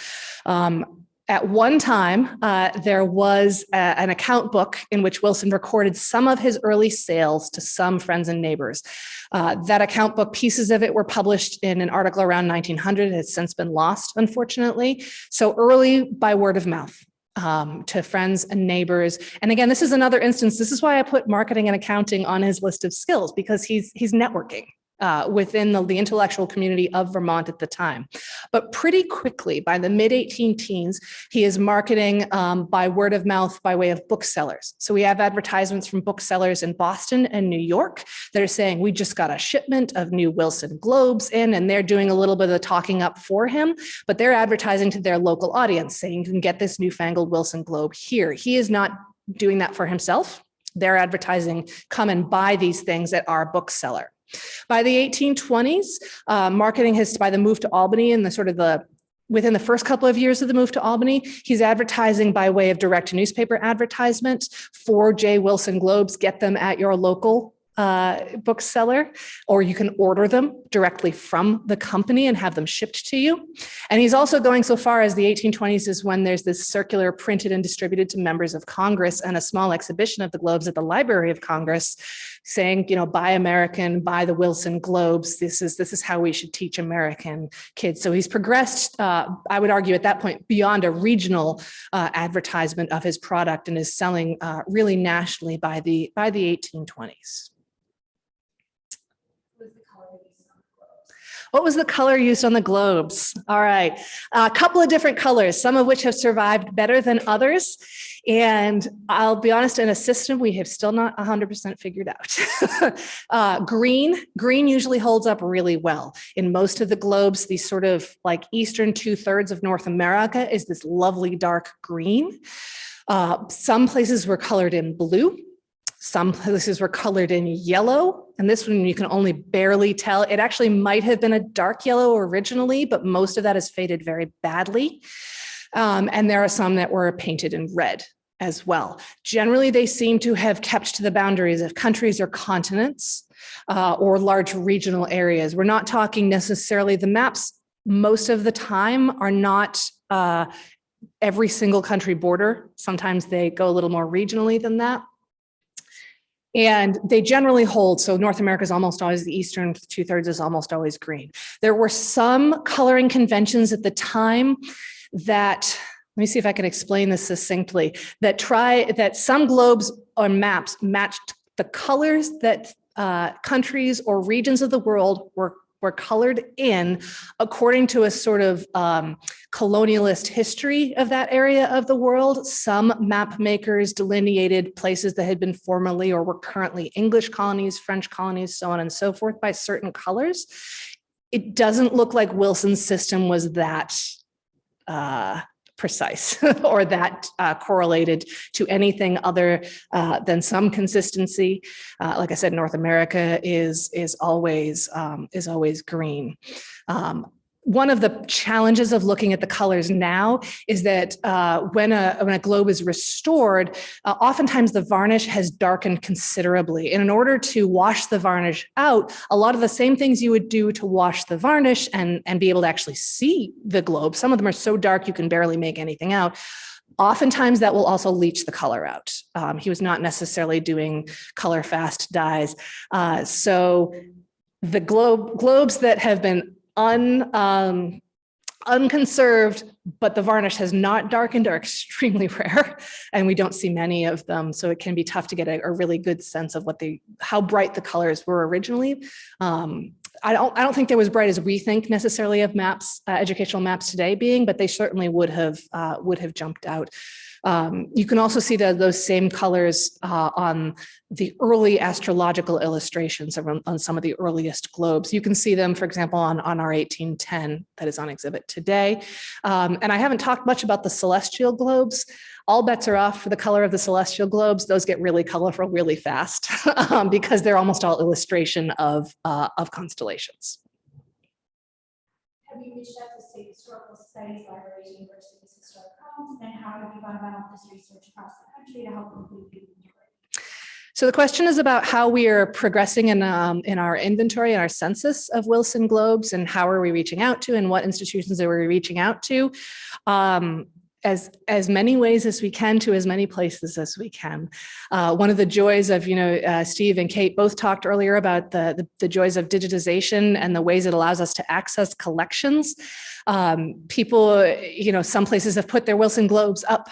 At one time, there was an account book in which Wilson recorded some of his early sales to some friends and neighbors. That account book, pieces of it were published in an article around 1900. It has since been lost, unfortunately. So early by word of mouth to friends and neighbors. And again, this is another instance. This is why I put marketing and accounting on his list of skills, because he's networking within the intellectual community of Vermont at the time. But pretty quickly, by the mid-18 teens, he is marketing by word of mouth by way of booksellers. So we have advertisements from booksellers in Boston and New York that are saying, we just got a shipment of new Wilson globes in, and they're doing a little bit of the talking up for him, but they're advertising to their local audience, saying you can get this newfangled Wilson globe here. He is not doing that for himself. They're advertising, come and buy these things at our bookseller. By the 1820s, marketing has, by the move to Albany and within the first couple of years of the move to Albany, he's advertising by way of direct newspaper advertisement for J. Wilson globes. Get them at your local bookseller, or you can order them directly from the company and have them shipped to you. And he's also going so far as the 1820s is when there's this circular printed and distributed to members of Congress and a small exhibition of the globes at the Library of Congress saying, you know, buy American, buy the Wilson globes. This is how we should teach American kids. So he's progressed, I would argue at that point, beyond a regional advertisement of his product and is selling really nationally by the 1820s. What was the color used on the globes? All right, a couple of different colors, some of which have survived better than others. And I'll be honest, in a system we have still not 100% figured out. Green usually holds up really well. In most of the globes, the sort of like eastern 2/3 of North America is this lovely dark green. Some places were colored in blue. Some places were colored in yellow, and this one you can only barely tell. It actually might have been a dark yellow originally, but most of that has faded very badly. And there are some that were painted in red as well. Generally, they seem to have kept to the boundaries of countries or continents or large regional areas. We're not talking necessarily, the maps most of the time are not every single country border. Sometimes they go a little more regionally than that. And they generally hold, so North America is almost always, the eastern 2/3 is almost always green. There were some coloring conventions at the time that, let me see if I can explain this succinctly, that some globes or maps matched the colors that countries or regions of the world were colored in according to a sort of colonialist history of that area of the world. Some map makers delineated places that had been formerly or were currently English colonies, French colonies, so on and so forth by certain colors. It doesn't look like Wilson's system was that precise or that correlated to anything other than some consistency. Like I said, North America is always green. One of the challenges of looking at the colors now is that when a globe is restored, oftentimes the varnish has darkened considerably. And in order to wash the varnish out, a lot of the same things you would do to wash the varnish and be able to actually see the globe, some of them are so dark you can barely make anything out. Oftentimes that will also leach the color out. He was not necessarily doing color fast dyes. So the globes that have been unconserved, but the varnish has not darkened are extremely rare, and we don't see many of them. So it can be tough to get a really good sense of how bright the colors were originally. I don't think they're as bright as we think necessarily of maps, educational maps today being, but they certainly would have jumped out. You can also see those same colors on the early astrological illustrations on some of the earliest globes. You can see them, for example, on our 1810 that is on exhibit today. And I haven't talked much about the celestial globes. All bets are off for the color of the celestial globes. Those get really colorful really fast because they're almost all illustration of constellations. Have you reached out to state historical studies, libraries, universities, historic homes, and how have you gone about this research across the country to help complete the inventory? So the question is about how we are progressing in our inventory and our census of Wilson globes, and how are we reaching out to, and what institutions are we reaching out to? As many ways as we can, to as many places as we can. One of the joys of, Steve and Kate both talked earlier about the joys of digitization and the ways it allows us to access collections. People, some places have put their Wilson globes up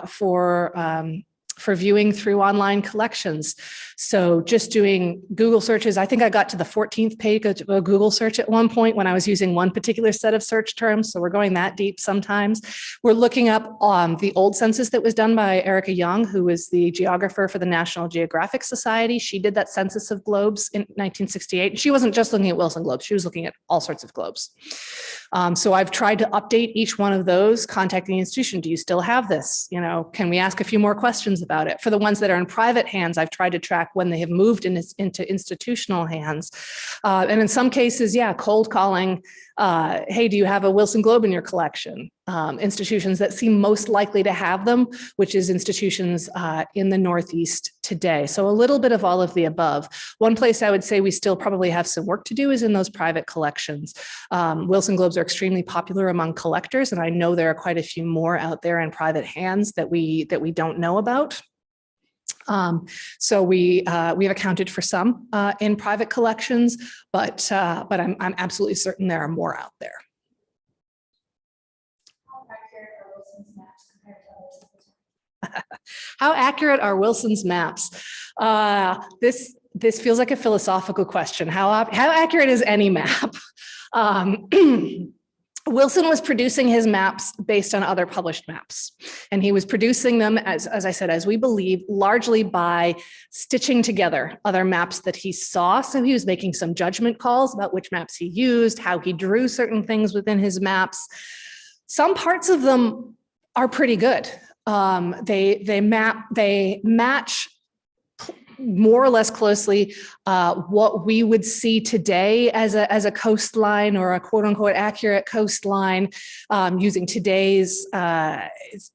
for viewing through online collections. So just doing Google searches, I think I got to the 14th page of a Google search at one point when I was using one particular set of search terms. So we're going that deep sometimes. We're looking up the old census that was done by Erica Young, who was the geographer for the National Geographic Society. She did that census of globes in 1968. She wasn't just looking at Wilson globes, she was looking at all sorts of globes. So I've tried to update each one of those, contacting the institution. Do you still have this? Can we ask a few more questions about it? For the ones that are in private hands, I've tried to track when they have moved into institutional hands. And in some cases, cold calling, hey, do you have a Wilson globe in your collection? institutions that seem most likely to have them, which is institutions in the Northeast today. So a little bit of all of the above. One place I would say we still probably have some work to do is in those private collections. Wilson Globes are extremely popular among collectors, and I know there are quite a few more out there in private hands that we don't know about. So we've accounted for some in private collections, but I'm absolutely certain there are more out there. How accurate are Wilson's maps compared to others at the time? How accurate are Wilson's maps? This feels like a philosophical question. How accurate is any map? Wilson was producing his maps based on other published maps, and he was producing them, as I said, as we believe, largely by stitching together other maps that he saw. So he was making some judgment calls about which maps he used, how he drew certain things within his maps. Some parts of them are pretty good. They match more or less closely what we would see today as a coastline or a quote unquote accurate coastline using today's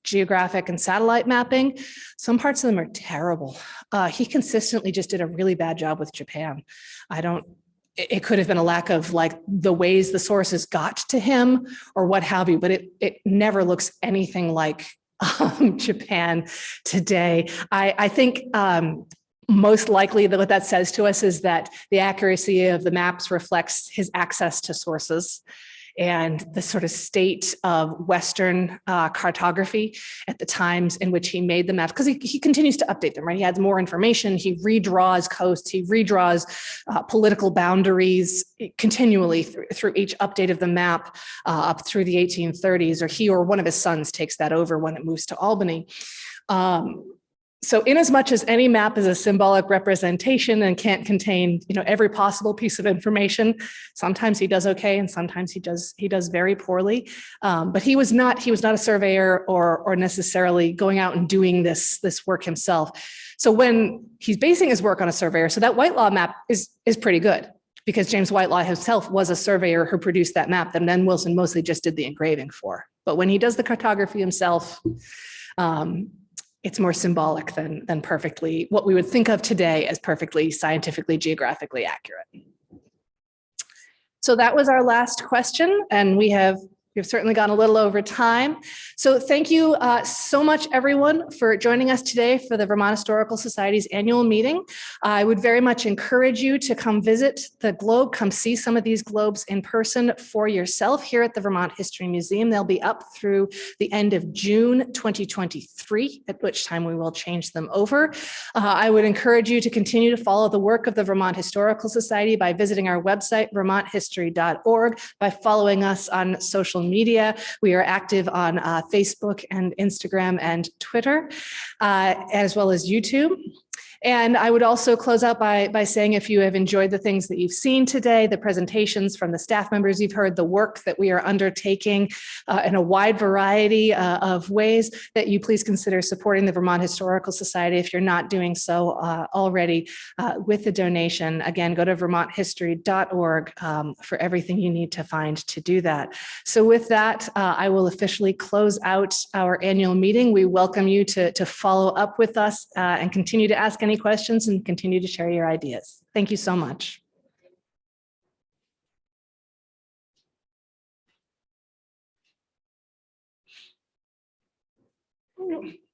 geographic and satellite mapping. Some parts of them are terrible. He consistently just did a really bad job with Japan. It could have been a lack of like the ways the sources got to him or what have you, but it never looks anything like Japan today. I think most likely that what that says to us is that the accuracy of the maps reflects his access to sources and the sort of state of Western cartography at the times in which he made the maps, because he continues to update them, right? He adds more information, he redraws coasts, he redraws political boundaries continually through each update of the map up through the 1830s, or he or one of his sons takes that over when it moves to Albany. So in as much as any map is a symbolic representation and can't contain, every possible piece of information, sometimes he does okay and sometimes he does very poorly. But he was not a surveyor or necessarily going out and doing this work himself. So when he's basing his work on a surveyor, so that Whitelaw map is pretty good, because James Whitelaw himself was a surveyor who produced that map that then Wilson mostly just did the engraving for. But when he does the cartography himself, it's more symbolic than perfectly what we would think of today as perfectly scientifically, geographically accurate. So that was our last question, and we've certainly gone a little over time. So thank you so much, everyone, for joining us today for the Vermont Historical Society's annual meeting. I would very much encourage you to come visit the Globe, come see some of these globes in person for yourself here at the Vermont History Museum. They'll be up through the end of June 2023, at which time we will change them over. I would encourage you to continue to follow the work of the Vermont Historical Society by visiting our website, vermonthistory.org, by following us on social media. We are active on Facebook and Instagram and Twitter, as well as YouTube. And I would also close out by saying, if you have enjoyed the things that you've seen today, the presentations from the staff members you've heard, the work that we are undertaking in a wide variety of ways, that you please consider supporting the Vermont Historical Society if you're not doing so already with a donation. Again, go to vermonthistory.org for everything you need to find to do that. So with that, I will officially close out our annual meeting. We welcome you to follow up with us and continue to ask any questions and continue to share your ideas. Thank you so much.